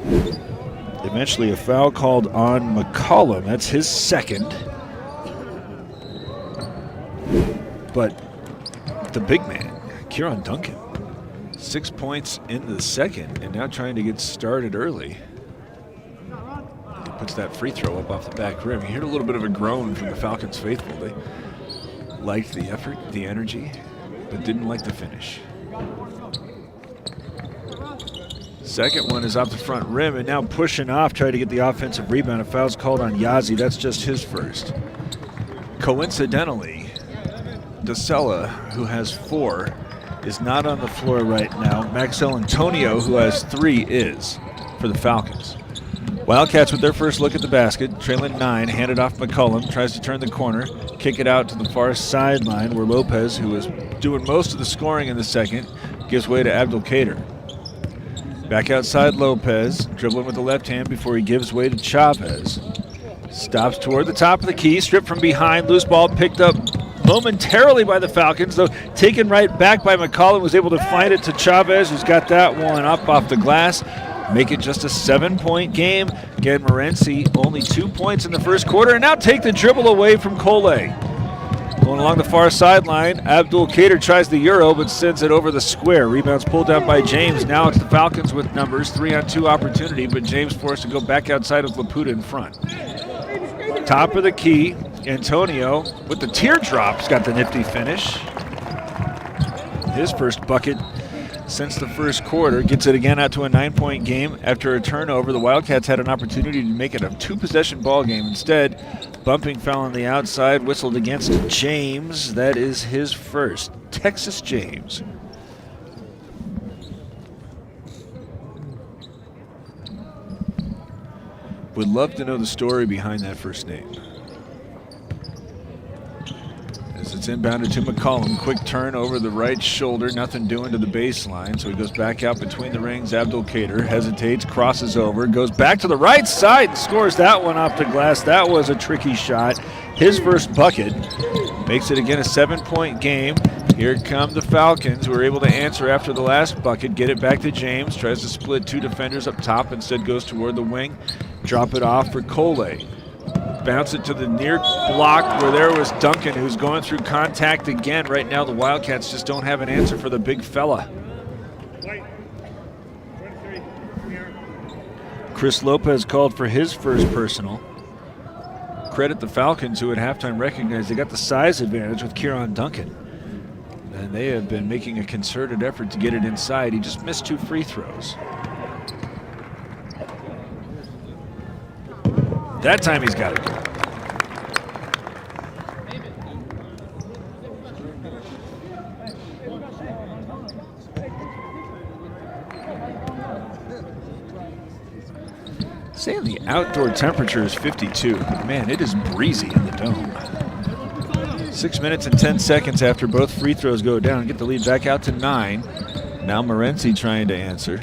Eventually a foul called on McCollum. That's his second. But the big man, Kieran Duncan, 6 points in the second and now trying to get started early. He puts that free throw up off the back rim. You heard a little bit of a groan from the Falcons faithful. They liked the effort, the energy, but didn't like the finish. Second one is off the front rim and now pushing off, trying to get the offensive rebound. A foul's called on Yazzie. That's just his first. Coincidentally, DeSella, who has 4, is not on the floor right now. Maxwell Antonio, who has 3, is for the Falcons. Wildcats with their first look at the basket, trailing 9, handed off McCullum, tries to turn the corner, kick it out to the far sideline where Lopez, who is doing most of the scoring in the second, gives way to Abdul Kader. Back outside Lopez, dribbling with the left hand before he gives way to Chavez. Stops toward the top of the key, stripped from behind, loose ball picked up momentarily by the Falcons, though taken right back by McCollum, was able to find it to Chavez, who's got that one up off the glass. Make it just a 7-point game. Again, Morenci only 2 points in the first quarter, and now take the dribble away from Cole. Going along the far sideline, Abdul Kader tries the Euro, but sends it over the square. Rebounds pulled down by James. Now it's the Falcons with numbers, 3-on-2 opportunity, but James forced to go back outside with Laputa in front. Top of the key, Antonio with the teardrops got the nifty finish. His first bucket since the first quarter, gets it again out to a 9-point game after a turnover. The Wildcats had an opportunity to make it a 2-possession ball game. Instead, bumping foul on the outside, whistled against James. That is his first. Texas James. Would love to know the story behind that first name. As it's It's inbounded to McCollum. Quick turn over the right shoulder. Nothing doing to the baseline. So he goes back out between the rings. Abdul Kader hesitates, crosses over, goes back to the right side and scores that one off the glass. That was a tricky shot. His first bucket. Makes it again a 7-point game. Here come the Falcons, who are able to answer after the last bucket. Get it back to James. Tries to split two defenders up top. Instead goes toward the wing. Drop it off for Coley. Bounce it to the near block where there was Duncan, who's going through contact again. Right now the Wildcats just don't have an answer for the big fella. Chris Lopez called for his first personal. Credit the Falcons, who at halftime recognized they got the size advantage with Kieran Duncan. And they have been making a concerted effort to get it inside. He just missed 2 free throws. That time he's got it. Saying the outdoor temperature is 52, but man, it is breezy in the dome. 6 minutes and 10 seconds after both free throws go down. Get the lead back out to 9. Now Morenci trying to answer.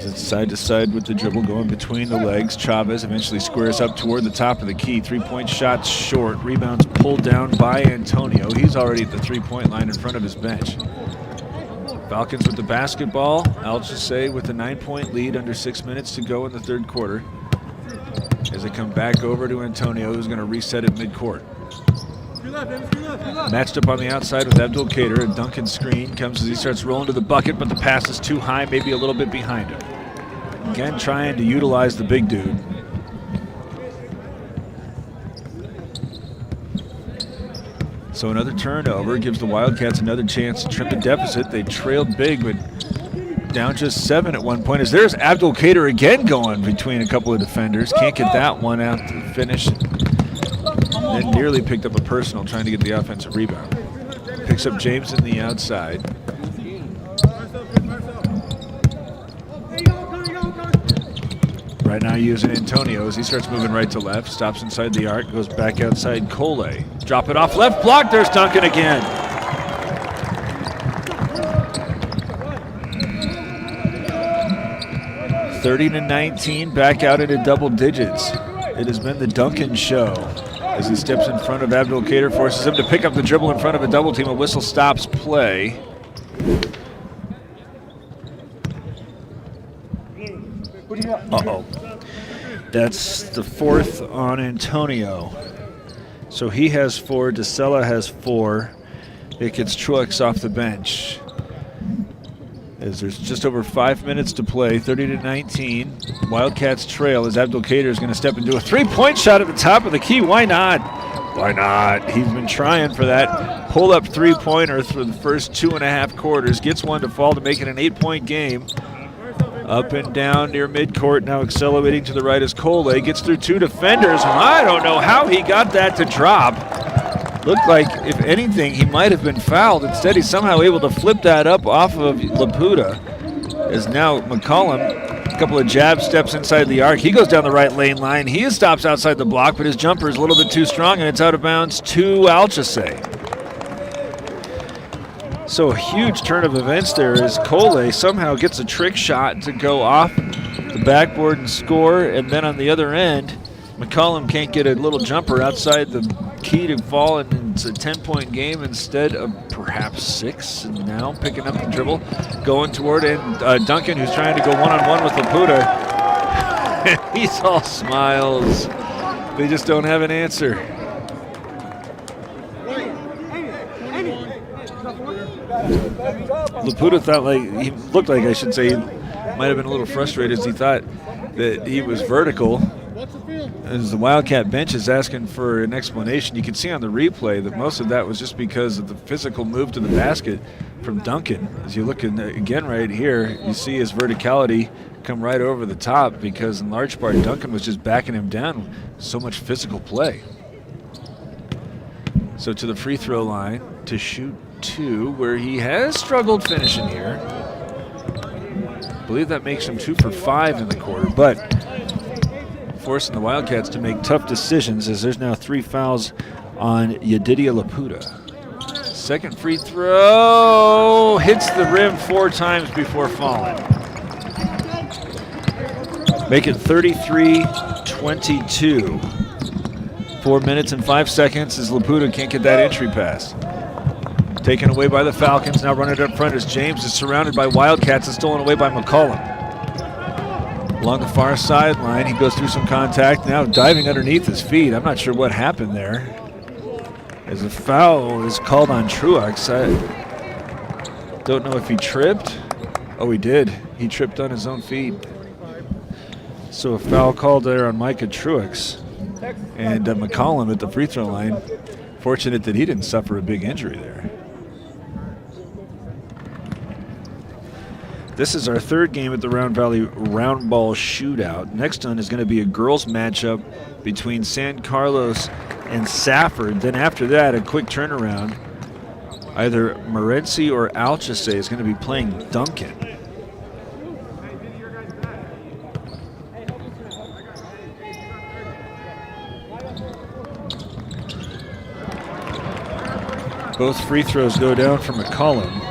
It's side to side with the dribble going between the legs. Chavez eventually squares up toward the top of the key. 3-point shot short. Rebounds pulled down by Antonio. He's already at the 3-point line in front of his bench. Falcons with the basketball. Alchesay with a 9-point lead under 6 minutes to go in the third quarter. As they come back over to Antonio, who's going to reset at midcourt. Matched up on the outside with Abdul Kader. A Duncan screen comes as he starts rolling to the bucket, but the pass is too high, maybe a little bit behind him. Again, trying to utilize the big dude. So another turnover gives the Wildcats another chance to trim the deficit. They trailed big, but down just 7 at one point. As there's Abdul Kader again going between a couple of defenders. Can't get that one out to finish. And nearly picked up a personal trying to get the offensive rebound. Picks up James in the outside. Right now using Antonio as he starts moving right to left. Stops inside the arc, goes back outside Coley. Drop it off left block, there's Duncan again. (30-19), back out into double digits. It has been the Duncan show. As he steps in front of Abdul Kader, forces him to pick up the dribble in front of a double team. A whistle stops play. Uh-oh. That's the 4th on Antonio. So he has 4, DeSella has 4. It gets Truex off the bench. As there's just over 5 minutes to play, 30-19. Wildcats trail as Abdul Kader is going to step into a 3-point shot at the top of the key. Why not? Why not? He's been trying for that pull-up 3-pointer through the first 2.5 quarters. Gets one to fall to make it an 8-point game. Up and down near midcourt, now accelerating to the right as Coley gets through 2 defenders. I don't know how he got that to drop. Looked like, if anything, he might have been fouled. Instead, he's somehow able to flip that up off of Laputa. As now McCollum, a couple of jab steps inside the arc. He goes down the right lane line. He stops outside the block, but his jumper is a little bit too strong, and it's out of bounds to Alchesay. So a huge turn of events there as Coley somehow gets a trick shot to go off the backboard and score, and then on the other end, McCollum can't get a little jumper outside the key to fall, and it's a 10-point game instead of perhaps 6. And now picking up the dribble, going toward Duncan, who's trying to go one-on-one with Laputa. He's all smiles. They just don't have an answer. Laputa thought he looked like, I should say, he might have been a little frustrated as he thought that he was vertical. As the Wildcat bench is asking for an explanation, you can see on the replay that most of that was just because of the physical move to the basket from Duncan. As you look again right here, you see his verticality come right over the top because in large part Duncan was just backing him down. So much physical play. So to the free throw line to shoot 2, where he has struggled finishing here. I believe that makes him 2 for 5 in the quarter, but forcing the Wildcats to make tough decisions as there's now 3 fouls on Yedidia Laputa. Second free throw hits the rim 4 times before falling. Make it 33-22. 4 minutes and 5 seconds as Laputa can't get that entry pass. Taken away by the Falcons. Now running it up front as James is surrounded by Wildcats and stolen away by McCollum. Along the far sideline, he goes through some contact. Now diving underneath his feet. I'm not sure what happened there. As a foul is called on Truex. I don't know if he tripped. Oh, he did. He tripped on his own feet. So a foul called there on Micah Truex. And McCollum at the free throw line. Fortunate that he didn't suffer a big injury there. This is our third game at the Round Valley Roundball Shootout. Next one is going to be a girls matchup between San Carlos and Safford. Then after that, a quick turnaround. Either Morenci or Alchesay is going to be playing Duncan. Both free throws go down for McCollum.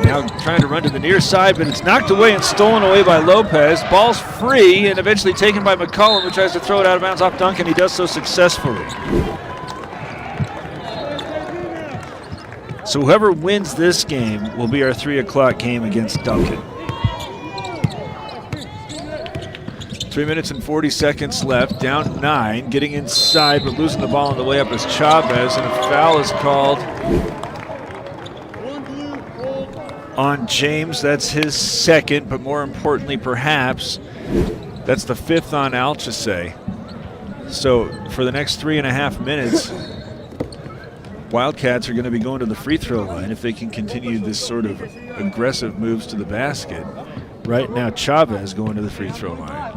Now trying to run to the near side, but it's knocked away and stolen away by Lopez. Ball's free and eventually taken by McCollum, who tries to throw it out of bounds off Duncan. He does so successfully. So whoever wins this game will be our 3 o'clock game against Duncan. 3 minutes and 40 seconds left, down 9, getting inside but losing the ball on the way up is Chavez, and a foul is called on James. That's his second, but more importantly perhaps, that's the 5th on Alchesay. So for the next 3.5 minutes, Wildcats are going to be going to the free throw line if they can continue this sort of aggressive moves to the basket. Right now, Chavez going to the free throw line.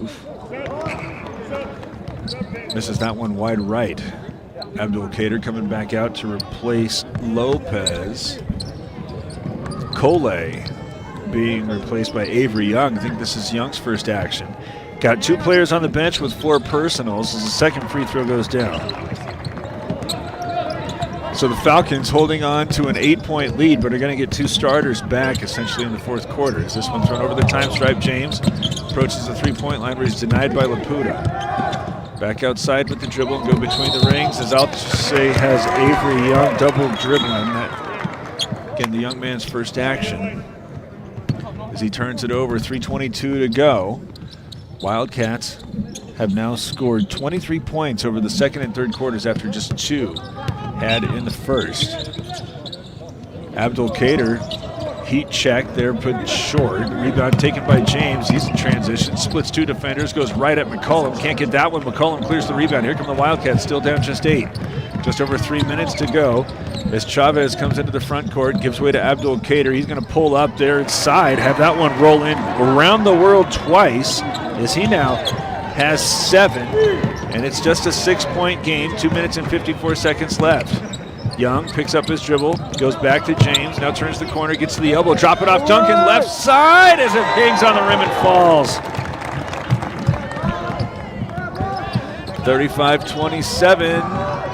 Oof. Misses that one wide right. Abdul Kader coming back out to replace Lopez. Cole being replaced by Avery Young. I think this is Young's first action. Got 2 players on the bench with 4 personals as the second free throw goes down. So the Falcons holding on to an 8-point lead, but are going to get 2 starters back essentially in the 4th quarter. As this one thrown over the time stripe, James approaches the 3-point line where he's denied by Laputa. Back outside with the dribble and go between the rings as Alchesay has Avery Young double dribbling. That, again, the young man's first action. As he turns it over, 3:22 to go. Wildcats have now scored 23 points over the second and third quarters after just 2 had in the first. Abdul Kader, heat check there, put short. Rebound taken by James. He's in transition, splits 2 defenders, goes right at McCollum. Can't get that one. McCollum clears the rebound. Here come the Wildcats, still down just 8. Just over 3 minutes to go as Chavez comes into the front court, gives way to Abdul Kader. He's going to pull up there inside, have that one roll in around the world twice as he now has 7, and it's just a 6-point game, 2 minutes and 54 seconds left. Young picks up his dribble, goes back to James, now turns the corner, gets to the elbow, drop it off Duncan, left side as it hangs on the rim and falls. 35-27,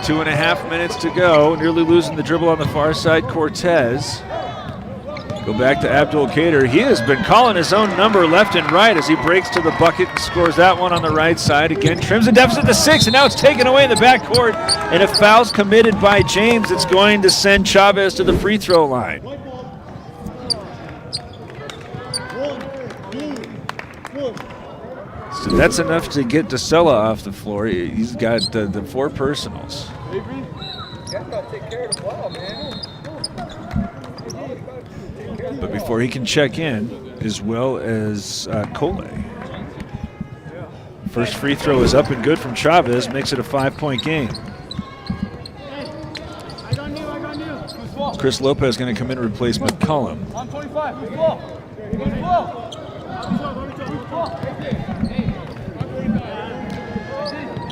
2.5 minutes to go, nearly losing the dribble on the far side, Cortez. Go back to Abdul Kader. He has been calling his own number left and right as he breaks to the bucket and scores that one on the right side. Again, trims the deficit to 6, and now it's taken away in the backcourt. And if foul's committed by James, it's going to send Chavez to the free throw line. So that's enough to get DeSella off the floor. He's got the 4 personals. But before he can check in, as well as Cole. First free throw is up and good from Chavez, makes it a 5-point game. Chris Lopez going to come in and replace McCollum.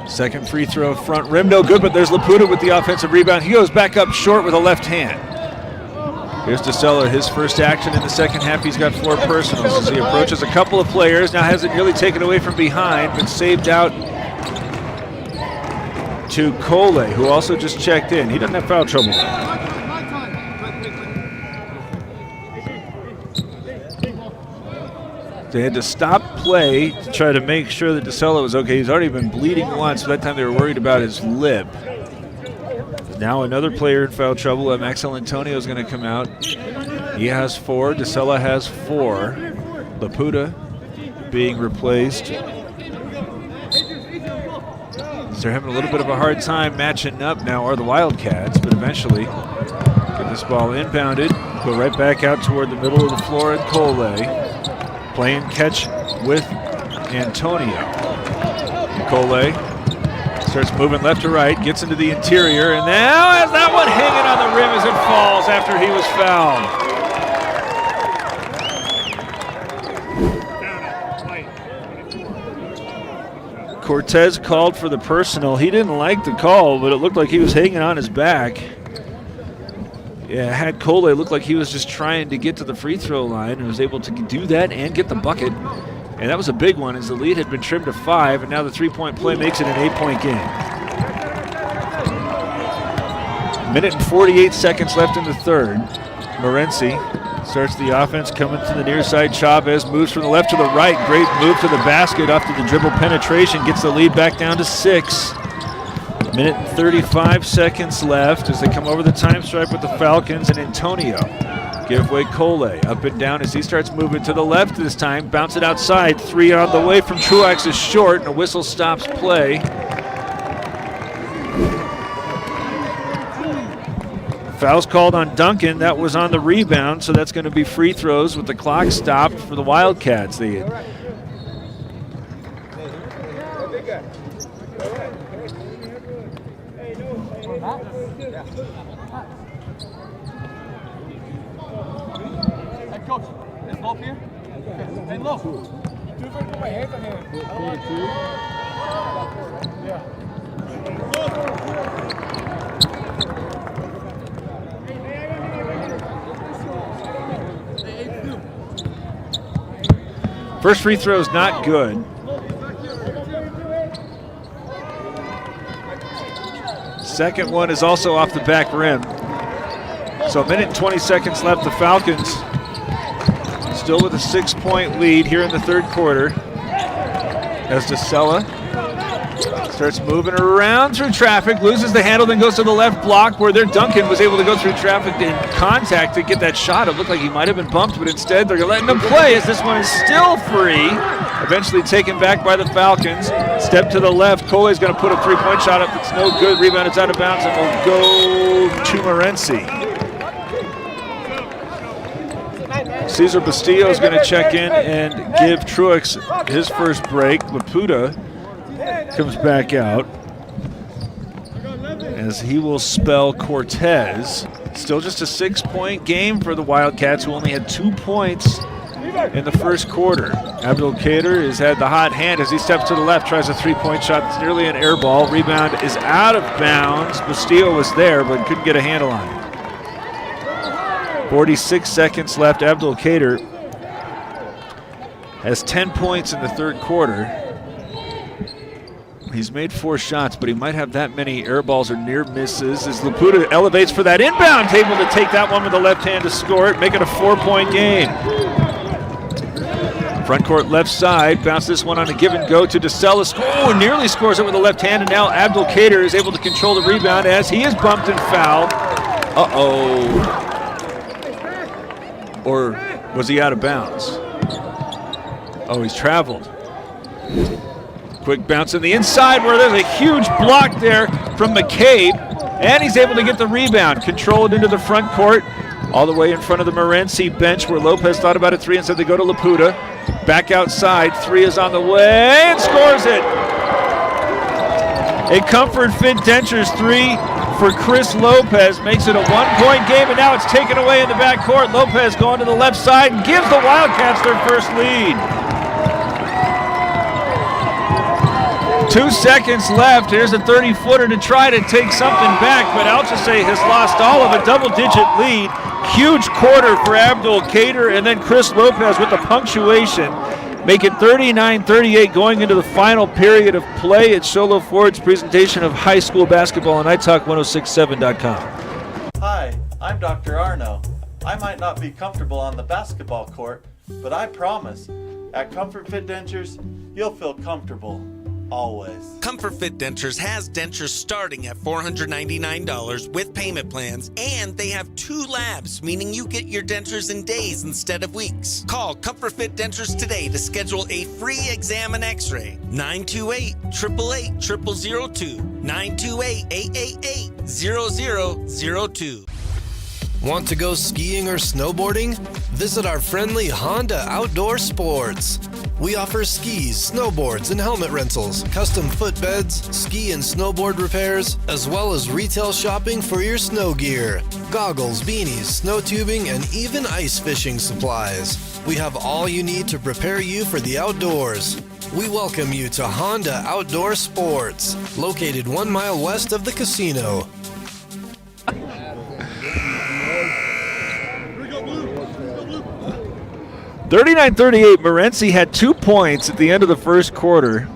Second free throw, front rim, no good, but there's Laputa with the offensive rebound. He goes back up short with a left hand. Here's DeSella, his first action in the second half. He's got 4 personals as he approaches a couple of players. Now has it nearly taken away from behind, but saved out to Cole, who also just checked in. He doesn't have foul trouble. They had to stop play to try to make sure that DeSella was okay. He's already been bleeding once, so that time they were worried about his lip. Now another player in foul trouble. Maxwell Antonio is going to come out. He has 4. DeSella has 4. Laputa being replaced. They're having a little bit of a hard time matching up now, are the Wildcats, but eventually get this ball inbounded, go right back out toward the middle of the floor, and Cole playing catch with Antonio. Cole starts moving left to right, gets into the interior, and now has that one hanging on the rim as it falls after he was fouled. Cortez called for the personal. He didn't like the call, but it looked like he was hanging on his back. Yeah, had Cole look like he was just trying to get to the free throw line and was able to do that and get the bucket. And that was a big one as the lead had been trimmed to 5, and now the three-point play makes it an 8-point game. 1:48 seconds left in the third. Morenci starts the offense coming to the near side. Chavez moves from the left to the right. Great move to the basket off to the dribble penetration. Gets the lead back down to 6. 1:35 seconds left as they come over the time stripe with the Falcons, and Antonio give away Cole up and down as he starts moving to the left this time. Bounce it outside. 3 on the way from Truax is short, and a whistle stops play. Foul's called on Duncan. That was on the rebound, so that's going to be free throws with the clock stopped for the Wildcats. First free throw is not good. Second one is also off the back rim. So 1:20 seconds left. The Falcons still with a 6-point lead here in the third quarter as DeSella starts moving around through traffic, loses the handle, then goes to the left block where their Duncan was able to go through traffic in contact to get that shot. It looked like he might have been bumped, but instead they're letting him play as this one is still free. Eventually taken back by the Falcons. Step to the left. Cole is going to put a 3-point shot up. It's no good. Rebound, it's out of bounds, and will go to Morenci. Cesar Bastillo is going to check in and give Truax his first break. Laputa comes back out as he will spell Cortez. Still just a 6-point game for the Wildcats, who only had 2 points in the first quarter. Abdul Kader has had the hot hand as he steps to the left, tries a 3-point shot. It's nearly an air ball. Rebound is out of bounds. Bastillo was there but couldn't get a handle on it. 46 seconds left. Abdul Kader has 10 points in the third quarter. He's made 4 shots, but he might have that many air balls or near misses as Laputa elevates for that inbound, able to take that one with the left hand to score it, make it a 4-point game. Front court left side, bounce this one on a give and go to DeSella. Oh, nearly scores it with the left hand, and now Abdul Kader is able to control the rebound as he is bumped and fouled. Uh-oh. Or was he out of bounds? Oh, he's traveled. Quick bounce in the inside where there's a huge block there from McCabe, and he's able to get the rebound, control it into the front court, all the way in front of the Morenci bench where Lopez thought about a 3 and said they go to Laputa. Back outside, 3 is on the way, and scores it. A Comfort Fit Dentures 3 for Chris Lopez makes it a 1-point game, and now it's taken away in the backcourt. Lopez going to the left side and gives the Wildcats their first lead. 2 seconds left. Here's a 30-footer to try to take something back, but Alchesay has lost all of a double-digit lead. Huge quarter for Abdul Kader, and then Chris Lopez with the punctuation make it 39-38 going into the final period of play at Show Low Ford's presentation of high school basketball on iTalk1067.com. Hi, I'm Dr. Arno. I might not be comfortable on the basketball court, but I promise, at Comfort Fit Dentures, you'll feel comfortable. Always. Comfort Fit Dentures has dentures starting at $499 with payment plans, and they have 2 labs, meaning you get your dentures in days instead of weeks. Call Comfort Fit Dentures today to schedule a free exam and x-ray. 928-888-0002. 928-888-0002. Want to go skiing or snowboarding? Visit our friendly Honda Outdoor Sports. We offer skis, snowboards, and helmet rentals, custom footbeds, ski and snowboard repairs, as well as retail shopping for your snow gear, goggles, beanies, snow tubing, and even ice fishing supplies. We have all you need to prepare you for the outdoors. We welcome you to Honda Outdoor Sports, located 1 mile west of the casino. 39-38, Morenci had 2 points at the end of the first quarter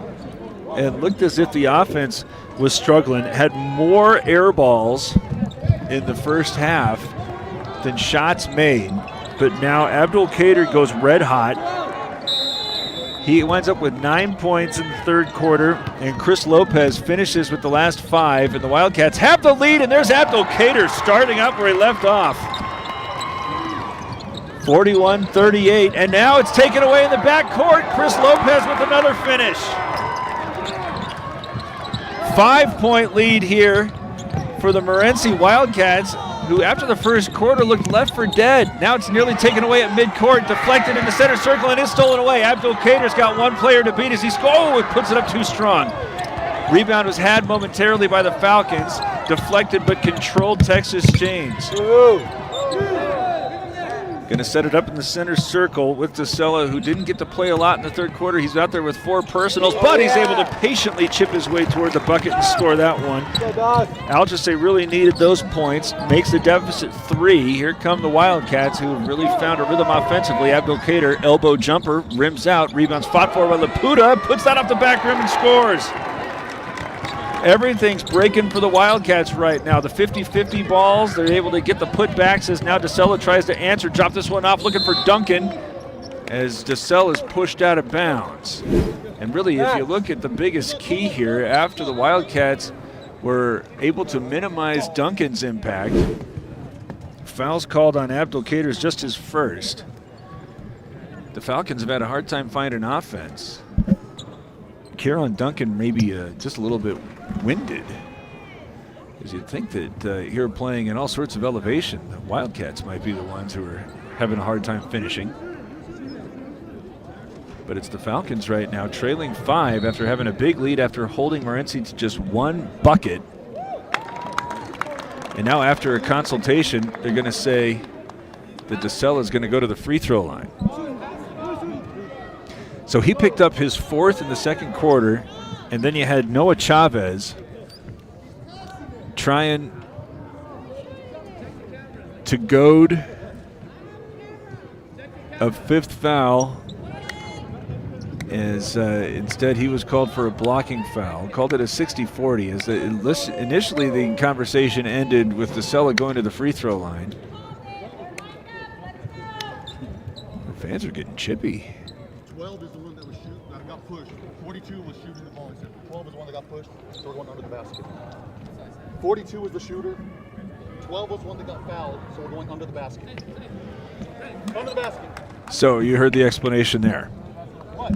and looked as if the offense was struggling. Had more air balls in the first half than shots made. But now Abdul Kader goes red hot. He winds up with 9 points in the third quarter, and Chris Lopez finishes with the last 5, and the Wildcats have the lead, and there's Abdul Kader starting up where he left off. 41-38, and now it's taken away in the backcourt. Chris Lopez with another finish. 5-point lead here for the Morenci Wildcats, who after the first quarter looked left for dead. Now it's nearly taken away at midcourt, deflected in the center circle, and is stolen away. Abdul Kader's got 1 player to beat as he scores. Oh, it puts it up too strong. Rebound was had momentarily by the Falcons, deflected but controlled Texas Chains. Going to set it up in the center circle with DeSella, who didn't get to play a lot in the third quarter. He's out there with 4 personals, but he's able to patiently chip his way toward the bucket and score that one. Alchesay really needed those points, makes the deficit 3. Here come the Wildcats, who have really found a rhythm offensively. Abdul Kader, elbow jumper, rims out, rebounds fought for by Laputa, puts that off the back rim and scores. Everything's breaking for the Wildcats right now. The 50-50 balls, they're able to get the putbacks as now DeSella tries to answer. Drop this one off, looking for Duncan as DeSella is pushed out of bounds. And really, if you look at the biggest key here, after the Wildcats were able to minimize Duncan's impact, fouls called on Abdul Kader's just his first. The Falcons have had a hard time finding offense. Kieran Duncan maybe just a little bit winded, because you'd think that here playing in all sorts of elevation, the Wildcats might be the ones who are having a hard time finishing. But it's the Falcons right now trailing 5 after having a big lead after holding Morenci to just 1 bucket. And now after a consultation, they're going to say that DeSella is going to go to the free throw line. So he picked up his 4th in the second quarter, and then you had Noah Chavez trying to goad a 5th foul, as instead he was called for a blocking foul. Called it a 60-40, as initially the conversation ended with DeSella going to the free throw line. The fans are getting chippy. 12 is the one that was that got pushed. 42 was shooting the ball. 12 is the one that got pushed. So we're going under the basket. 42 was the shooter. 12 was the one that got fouled. So we're going under the basket. Under the basket. So you heard the explanation there. What?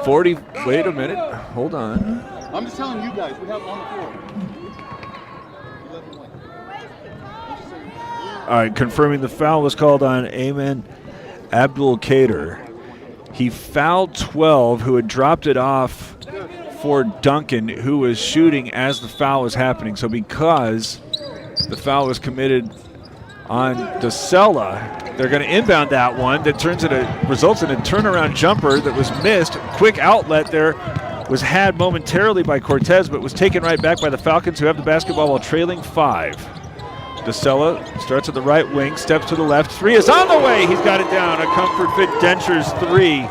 40. Wait a minute. Hold on. I'm just telling you guys. We have on the floor. All right, confirming the foul was called on Ayman Abdul Kader. He fouled 12, who had dropped it off for Duncan, who was shooting as the foul was happening. So because the foul was committed on DeSella, they're going to inbound that one. That results in a turnaround jumper that was missed. Quick outlet there was had momentarily by Cortez, but was taken right back by the Falcons, who have the basketball while trailing 5. DeSella starts at the right wing, steps to the left. 3 is on the way. He's got it down. A Comfort Fit Dentures 3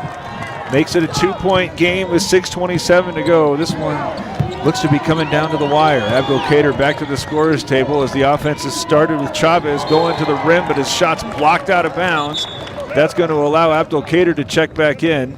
makes it a 2-point game with 6:27 to go. This one looks to be coming down to the wire. Abdelkader back to the scorer's table as the offense has started with Chavez going to the rim, but his shot's blocked out of bounds. That's going to allow Abdelkader to check back in,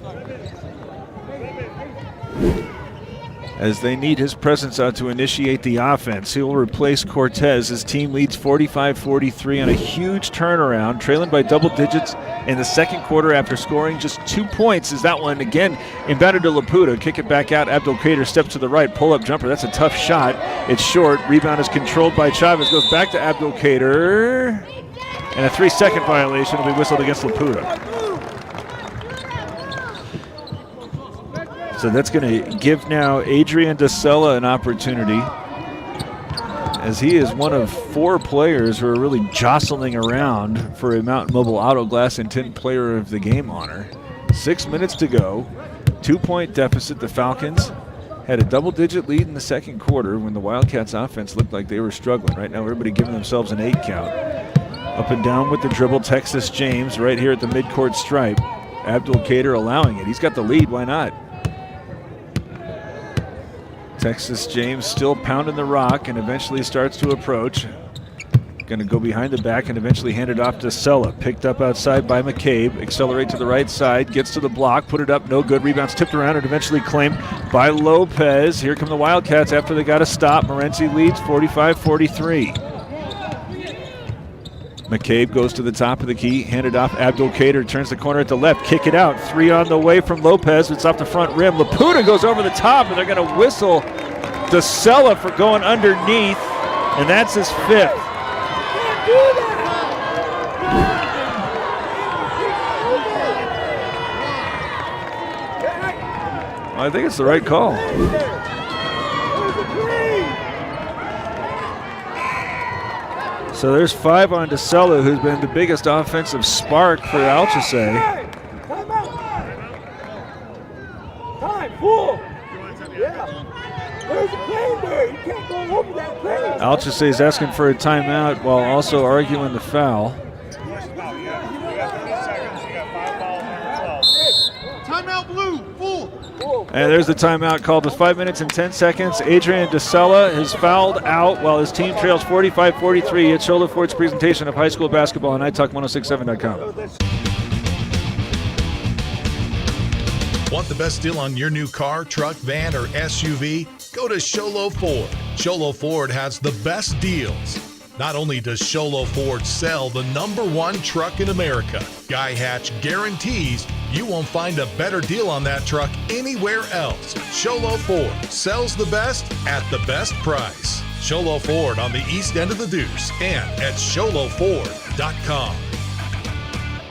as they need his presence out to initiate the offense. He'll replace Cortez. His team leads 45-43 on a huge turnaround, trailing by double digits in the second quarter after scoring just 2 points. Is that one again inbounded to Laputa. Kick it back out. Abdelkader steps to the right. Pull-up jumper. That's a tough shot. It's short. Rebound is controlled by Chavez. Goes back to Abdelkader. And a 3-second violation will be whistled against Laputa. So that's going to give now Adrian DeSella an opportunity, as he is one of 4 players who are really jostling around for a Mountain Mobile Auto Glass and Tint Player of the Game honor. 6 minutes to go, 2-point deficit. The Falcons had a double-digit lead in the second quarter when the Wildcats offense looked like they were struggling. Right now everybody giving themselves an 8 count. Up and down with the dribble, Texas James right here at the midcourt stripe. Abdelkader allowing it. He's got the lead, why not? Texas James still pounding the rock and eventually starts to approach. Going to go behind the back and eventually hand it off to Sella. Picked up outside by McCabe. Accelerate to the right side. Gets to the block. Put it up. No good. Rebounds tipped around and eventually claimed by Lopez. Here come the Wildcats after they got a stop. Morenci leads 45-43. McCabe goes to the top of the key. Handed off. Abdelkader turns the corner at the left. Kick it out. 3 on the way from Lopez. It's off the front rim. Laputa goes over the top, and they're going to whistle DeSella for going underneath, and that's his 5th. Well, I think it's the right call. So there's 5 on DeSella, who's been the biggest offensive spark for Alchesay. Alchesay is asking for a timeout while also arguing the foul. Timeout blue, full. And there's the timeout called with 5 minutes and 10 seconds. Adrian DeSella has fouled out while his team trails 45-43. It's Shola Ford's presentation of high school basketball on iTalk1067.com. Want the best deal on your new car, truck, van, or SUV? Go to Sholo Ford. Sholo Ford has the best deals. Not only does Sholo Ford sell the #1 truck in America, Guy Hatch guarantees you won't find a better deal on that truck anywhere else. Sholo Ford sells the best at the best price. Sholo Ford on the east end of the Deuce and at SholoFord.com.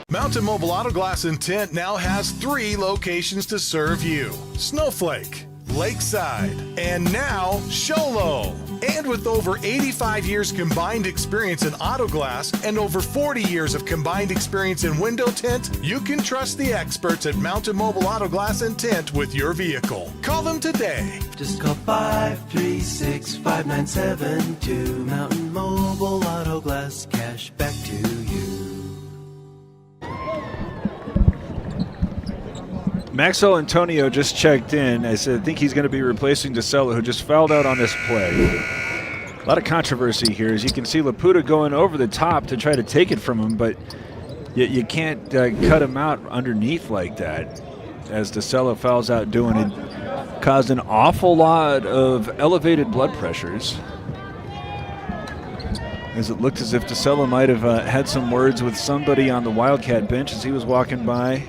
Mountain Mobile Auto Glass and Tint now has 3 locations to serve you: Snowflake, Lakeside, and now Sholo. And with over 85 years combined experience in auto glass and over 40 years of combined experience in window tint, you can trust the experts at Mountain Mobile Auto Glass and Tint with your vehicle. Call them today. Just call 536-5972. Mountain Mobile Auto Glass, cash back to you. Maxwell Antonio just checked in. I think he's going to be replacing DeSella, who just fouled out on this play. A lot of controversy here. As you can see, Laputa going over the top to try to take it from him, but you can't cut him out underneath like that. As DeSella fouls out doing it, caused an awful lot of elevated blood pressures, as it looked as if DeSella might have had some words with somebody on the Wildcat bench as he was walking by.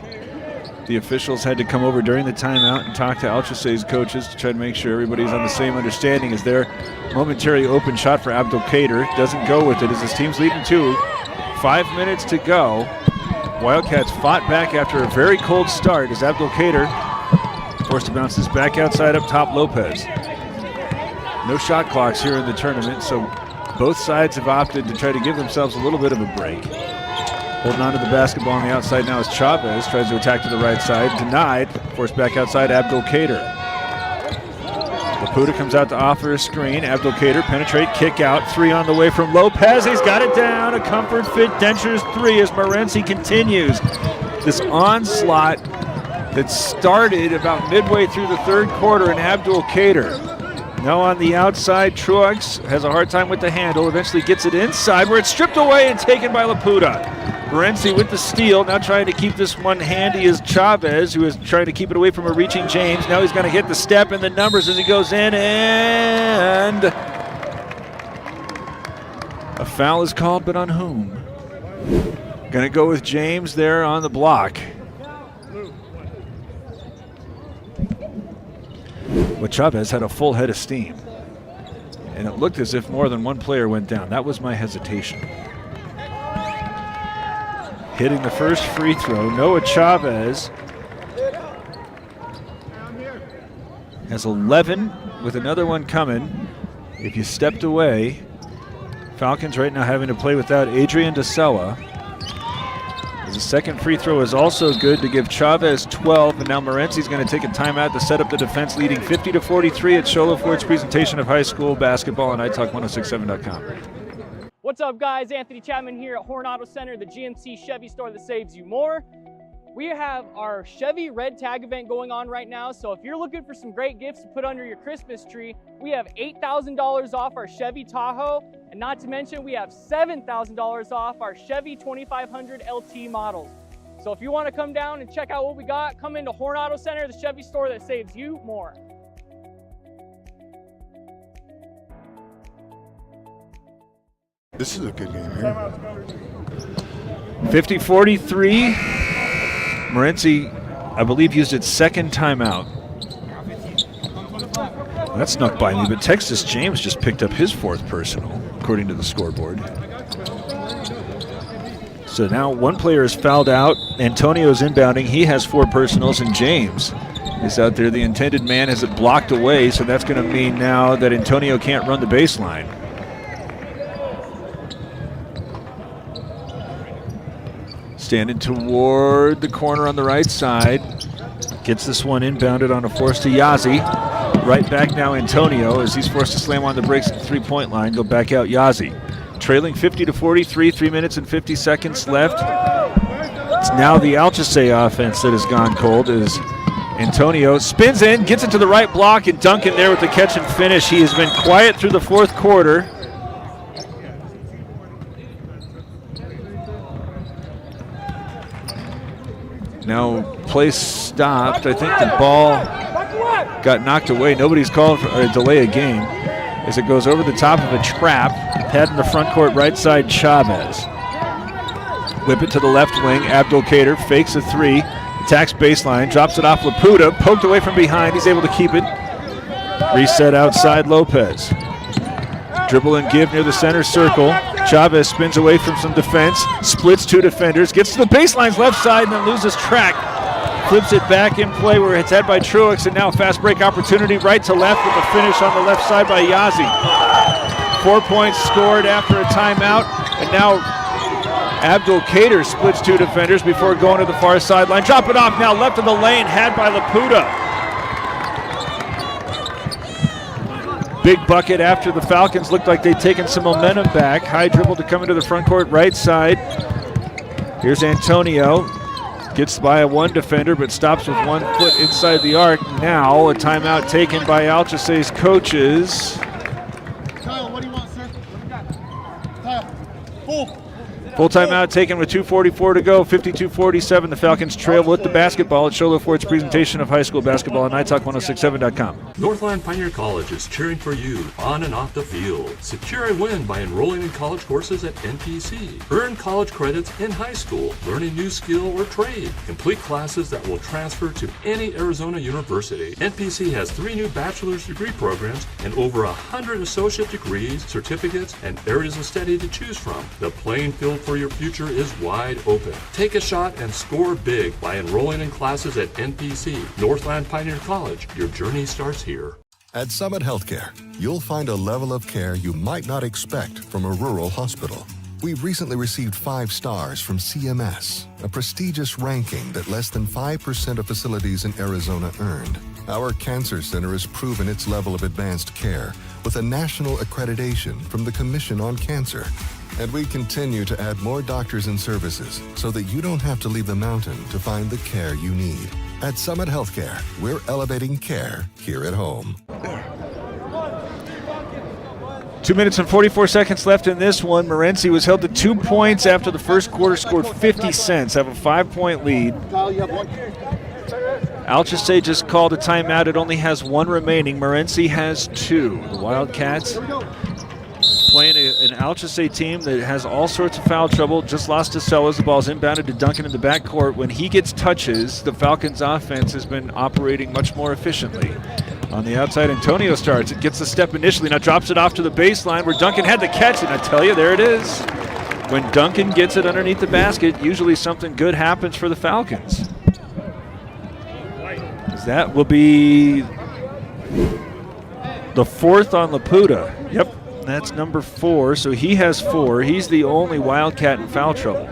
The officials had to come over during the timeout and talk to Alchesay's coaches to try to make sure everybody's on the same understanding. As their momentary open shot for Abdelkader doesn't go with it as his team's leading 2. 5 minutes to go. Wildcats fought back after a very cold start as Abdelkader forced to bounce this back outside up top. Lopez. No shot clocks here in the tournament, so both sides have opted to try to give themselves a little bit of a break. Holding on to the basketball on the outside now is Chavez. Tries to attack to the right side. Denied. Forced back outside, Abdelkader. Laputa comes out to offer a screen. Abdelkader penetrate, kick out. 3 on the way from Lopez. He's got it down. A Comfort Fit Dentures 3 as Morenci continues this onslaught that started about midway through the third quarter in Abdelkader. Now on the outside, Truex has a hard time with the handle. Eventually gets it inside where it's stripped away and taken by Laputa. Morenci with the steal, now trying to keep this one handy is Chavez, who is trying to keep it away from a reaching James. Now he's going to hit the step and the numbers as he goes in, and a foul is called, but on whom? Going to go with James there on the block. But Chavez had a full head of steam, and it looked as if more than one player went down. That was my hesitation. Hitting the first free throw, Noah Chavez has 11 with another one coming. If you stepped away, Falcons right now having to play without Adrian DeSella. The second free throw is also good to give Chavez 12, and now Morenci's going to take a timeout to set up the defense, leading 50-43 at Sholo Ford's presentation of high school basketball on iTalk1067.com. What's up, guys? Anthony Chapman here at Horn Auto Center, the GMC Chevy store that saves you more. We have our Chevy Red Tag event going on right now, so if you're looking for some great gifts to put under your Christmas tree, we have $8,000 off our Chevy Tahoe, and not to mention we have $7,000 off our Chevy 2500 LT models. So if you want to come down and check out what we got, come into Horn Auto Center, the Chevy store that saves you more. This is a good game here. 50-43. Morenci, I believe, used its second timeout. That snuck by me, but Texas James just picked up his fourth personal, according to the scoreboard. So now one player is fouled out. Antonio's inbounding. He has 4 personals, and James is out there. The intended man has it blocked away, so that's going to mean now that Antonio can't run the baseline. Standing toward the corner on the right side. Gets this one inbounded on a force to Yazzie. Right back now Antonio as he's forced to slam on the brakes at the three-point line. Go back out Yazzie. Trailing 50-43, 3 minutes and 50 seconds left. It's now the Alchesay offense that has gone cold as Antonio spins in, gets it to the right block, and Duncan there with the catch and finish. He has been quiet through the fourth quarter. Now play stopped. I think the ball got knocked away. Nobody's called for a delay of game as it goes over the top of a trap. Head in the front court right side, Chavez. Whip it to the left wing. Abdelkader fakes a 3. Attacks baseline. Drops it off Laputa. Poked away from behind. He's able to keep it. Reset outside Lopez. Dribble and give near the center circle. Chavez spins away from some defense, splits 2 defenders, gets to the baseline's left side and then loses track. Flips it back in play where it's head by Truex, and now fast break opportunity right to left with the finish on the left side by Yazzie. 4 points scored after a timeout, and now Abdelkader splits 2 defenders before going to the far sideline. Drop it off now left of the lane, had by Laputa. Big bucket after the Falcons looked like they'd taken some momentum back. High dribble to come into the front court right side. Here's Antonio. Gets by a 1 defender but stops with 1 foot inside the arc. Now a timeout taken by Alchesay's coaches. Kyle, what do you want, sir? Kyle, full. Full timeout taken with 2:44 to go. 52-47. The Falcons trail with the basketball at Sholo Ford's presentation of high school basketball on iTalk1067.com. Northland Pioneer College is cheering for you on and off the field. Secure a win by enrolling in college courses at NPC. Earn college credits in high school, learn a new skill or trade. Complete classes that will transfer to any Arizona university. NPC has 3 new bachelor's degree programs and over 100 associate degrees, certificates, and areas of study to choose from. The playing field for your future is wide open. Take a shot and score big by enrolling in classes at NPC. Northland Pioneer College. Your journey starts here. At Summit Healthcare, you'll find a level of care you might not expect from a rural hospital. We've recently received 5 stars from CMS, a prestigious ranking that less than 5% of facilities in Arizona earned. Our Cancer Center has proven its level of advanced care with a national accreditation from the Commission on Cancer. And we continue to add more doctors and services so that you don't have to leave the mountain to find the care you need. At Summit Healthcare, we're elevating care here at home. 2 minutes and 44 seconds left in this one. Morenci was held to 2 points after the first quarter, scored 50 cents, have a 5-point lead. Alchesay just called a timeout. It only has 1 remaining. Morenci has 2. The Wildcats playing an Alchesay team that has all sorts of foul trouble. Just lost to Sellers. The ball's inbounded to Duncan in the backcourt. When he gets touches, the Falcons' offense has been operating much more efficiently. On the outside, Antonio starts. It gets the step initially, now drops it off to the baseline where Duncan had the catch, and I tell you, there it is. When Duncan gets it underneath the basket, usually something good happens for the Falcons. That will be the 4th on Laputa. Yep, that's number 4, so he has 4. He's the only Wildcat in foul trouble.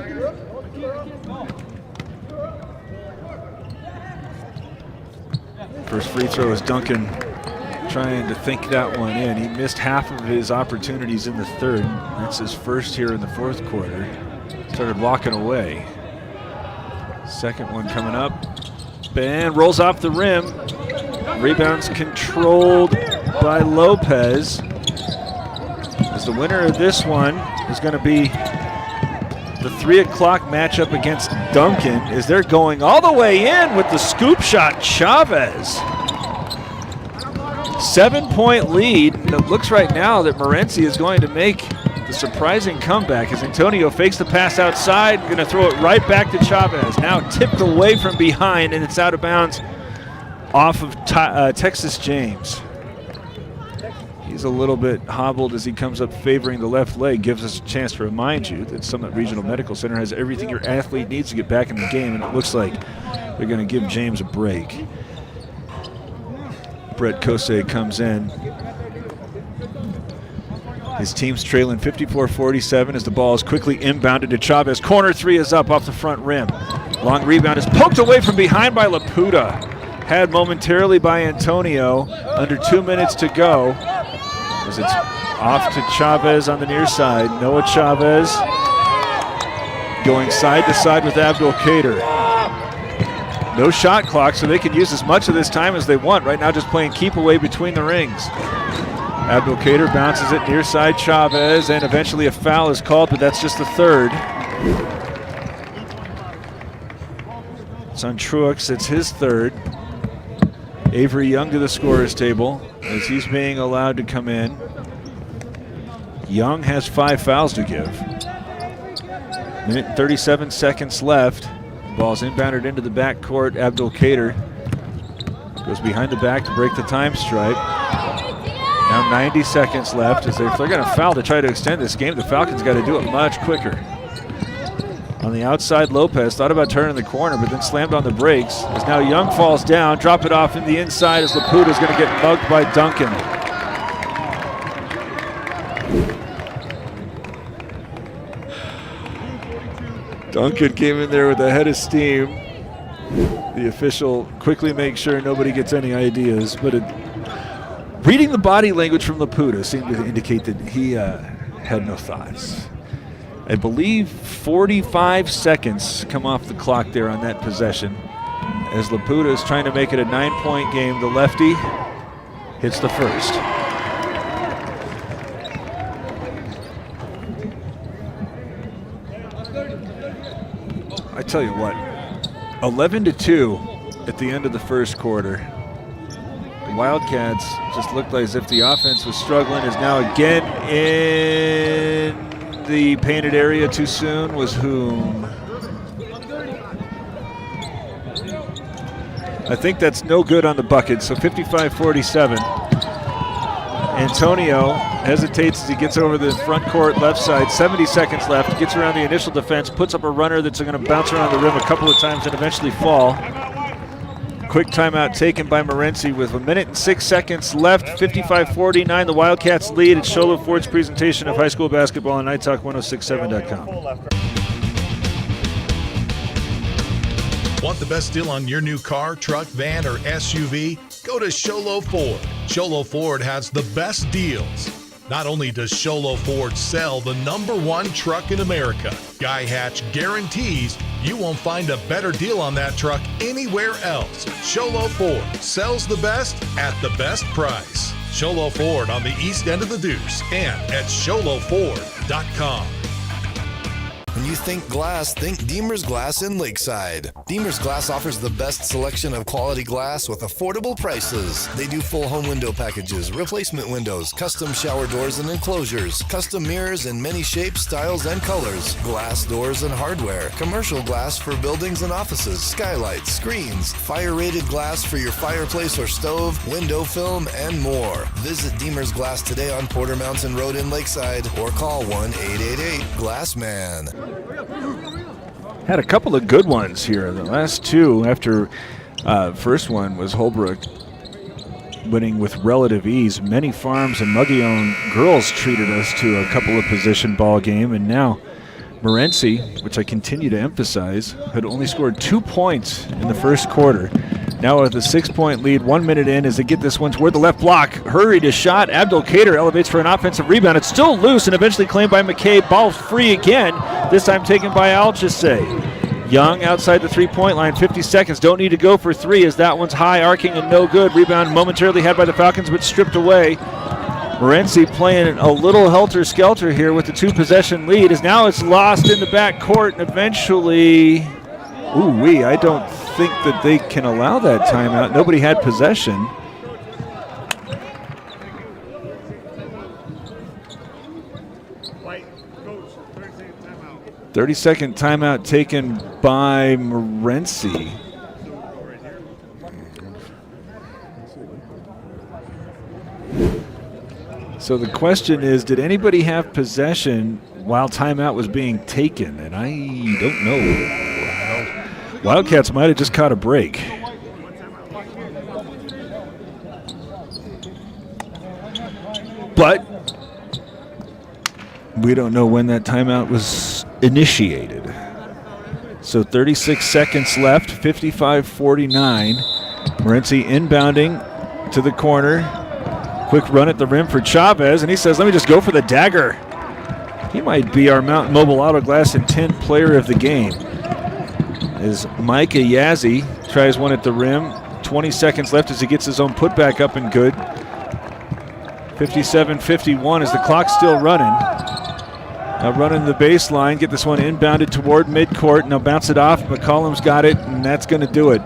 First free throw is Duncan trying to think that one in. He missed half of his opportunities in the third. That's his first here in the fourth quarter. Started walking away. Second one coming up. And rolls off the rim. Rebounds controlled by Lopez. As the winner of this one is going to be the 3 o'clock matchup against Duncan, as they're going all the way in with the scoop shot. Chavez. 7-point lead. And it looks right now that Morenci is going to make the surprising comeback as Antonio fakes the pass outside, going to throw it right back to Chavez. Now tipped away from behind, and it's out of bounds off of Texas James. He's a little bit hobbled as he comes up favoring the left leg. Gives us a chance to remind you that Summit Regional Medical Center has everything your athlete needs to get back in the game, and it looks like they're going to give James a break. Brett Kosei comes in. His team's trailing 54-47 as the ball is quickly inbounded to Chavez. Corner 3 is up off the front rim. Long rebound is poked away from behind by Laputa. Had momentarily by Antonio. Under 2 minutes to go. As it's off to Chavez on the near side. Noah Chavez going side to side with Abdul Kader. No shot clock, so they can use as much of this time as they want. Right now just playing keep away between the rings. Abdul Kader bounces it near side Chavez, and eventually a foul is called, but that's just the third. It's on Truex, it's his third. Avery Young to the scorer's table as he's being allowed to come in. Young has 5 fouls to give. Minute and 37 seconds left. The ball's inbounded into the backcourt. Abdul Kader goes behind the back to break the time stripe. Now 90 seconds left. As if they're going to foul to try to extend this game, the Falcons got to do it much quicker. On the outside, Lopez thought about turning the corner, but then slammed on the brakes. As now Young falls down, drop it off in the inside as Laputa is going to get mugged by Duncan. Duncan came in there with a head of steam. The official quickly makes sure nobody gets any ideas, but reading the body language from Laputa seemed to indicate that he had no thoughts. I believe 45 seconds come off the clock there on that possession. As Laputa is trying to make it a 9-point game, the lefty hits the first. I tell you what, 11-2 at the end of the first quarter. The Wildcats just looked like as if the offense was struggling. Is now again in the painted area too soon. Was whom? I think that's no good on the bucket, so 55-47. Antonio hesitates as he gets over the front court left side. 70 seconds left, gets around the initial defense, puts up a runner that's going to bounce around the rim a couple of times and eventually fall. Quick timeout taken by Morenci with 1 minute and 6 seconds left. 55-49, the Wildcats lead. It's Sholo Ford's presentation of high school basketball on iTalk1067.com. Want the best deal on your new car, truck, van, or SUV? Go to Sholo Ford. Sholo Ford has the best deals. Not only does Sholo Ford sell the #1 truck in America, Guy Hatch guarantees you won't find a better deal on that truck anywhere else. Sholo Ford sells the best at the best price. Sholo Ford on the east end of the Deuce and at sholoford.com. When you think glass, think Deemer's Glass in Lakeside. Deemer's Glass offers the best selection of quality glass with affordable prices. They do full home window packages, replacement windows, custom shower doors and enclosures, custom mirrors in many shapes, styles, and colors, glass doors and hardware, commercial glass for buildings and offices, skylights, screens, fire-rated glass for your fireplace or stove, window film, and more. Visit Deemer's Glass today on Porter Mountain Road in Lakeside or call 1-888-GLASSMAN. Had a couple of good ones here. The last two, after first one was Holbrook winning with relative ease. Many Farms and Mogollon girls treated us to a couple of position ball game, and now Morenci, which I continue to emphasize, had only scored 2 points in the first quarter. Now with a 6-point lead, 1 minute in as they get this one toward the left block. Hurried a shot. Abdul Kader elevates for an offensive rebound. It's still loose and eventually claimed by McKay. Ball free again, this time taken by Alchesay. Young outside the three-point line, 50 seconds. Don't need to go for three as that one's high, arcing and no good. Rebound momentarily had by the Falcons but stripped away. Morenci playing a little helter-skelter here with the two-possession lead as now it's lost in the back court and eventually, I don't think that they can allow that timeout. Nobody had possession. Coach, 30-second timeout taken by Morenci. So the question is, did anybody have possession while timeout was being taken? And I don't know. Wildcats might have just caught a break. But we don't know when that timeout was initiated. So 36 seconds left, 55-49. Morenci inbounding to the corner. Quick run at the rim for Chavez, and he says, let me just go for the dagger. He might be our Mountain Mobile Auto Glass intent player of the game. As Micah Yazzie tries one at the rim. 20 seconds left as he gets his own putback up and good. 57-51 as the clock's still running. Now running the baseline, get this one inbounded toward midcourt. Now bounce it off. McCollum's got it, and that's going to do it.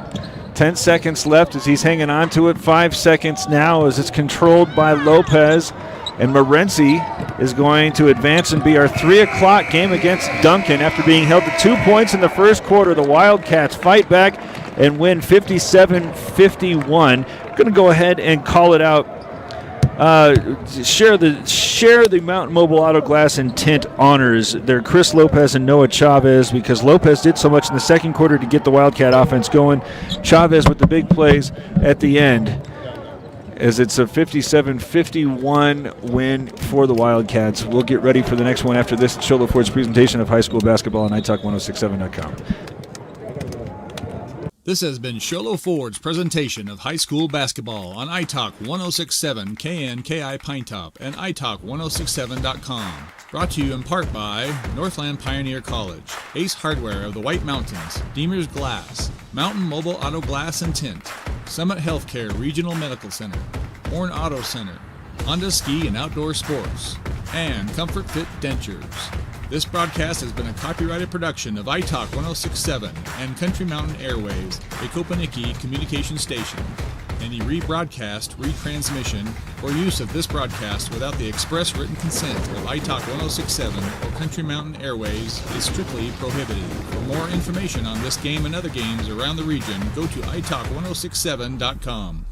10 seconds left as he's hanging on to it. 5 seconds now as it's controlled by Lopez. And Morenci is going to advance and be our 3 o'clock game against Duncan. After being held to 2 points in the first quarter, the Wildcats fight back and win 57-51. Going to go ahead and call it out. Share the Mountain Mobile Auto Glass intent honors. They're Chris Lopez and Noah Chavez, because Lopez did so much in the second quarter to get the Wildcat offense going. Chavez with the big plays at the end, as it's a 57-51 win for the Wildcats. We'll get ready for the next one after this. Sholo Ford's presentation of high school basketball on iTalk1067.com. This has been Sholo Ford's presentation of high school basketball on iTalk 1067 KNKI Pinetop and iTalk1067.com. Brought to you in part by Northland Pioneer College, Ace Hardware of the White Mountains, Deemer's Glass, Mountain Mobile Auto Glass and Tint, Summit Healthcare Regional Medical Center, Horn Auto Center, Honda Ski and Outdoor Sports, and Comfort Fit Dentures. This broadcast has been a copyrighted production of iTalk 1067 and Country Mountain Airways, a Kopaniki communication station. Any rebroadcast, retransmission, or use of this broadcast without the express written consent of iTalk 1067 or Country Mountain Airways is strictly prohibited. For more information on this game and other games around the region, go to iTalk1067.com.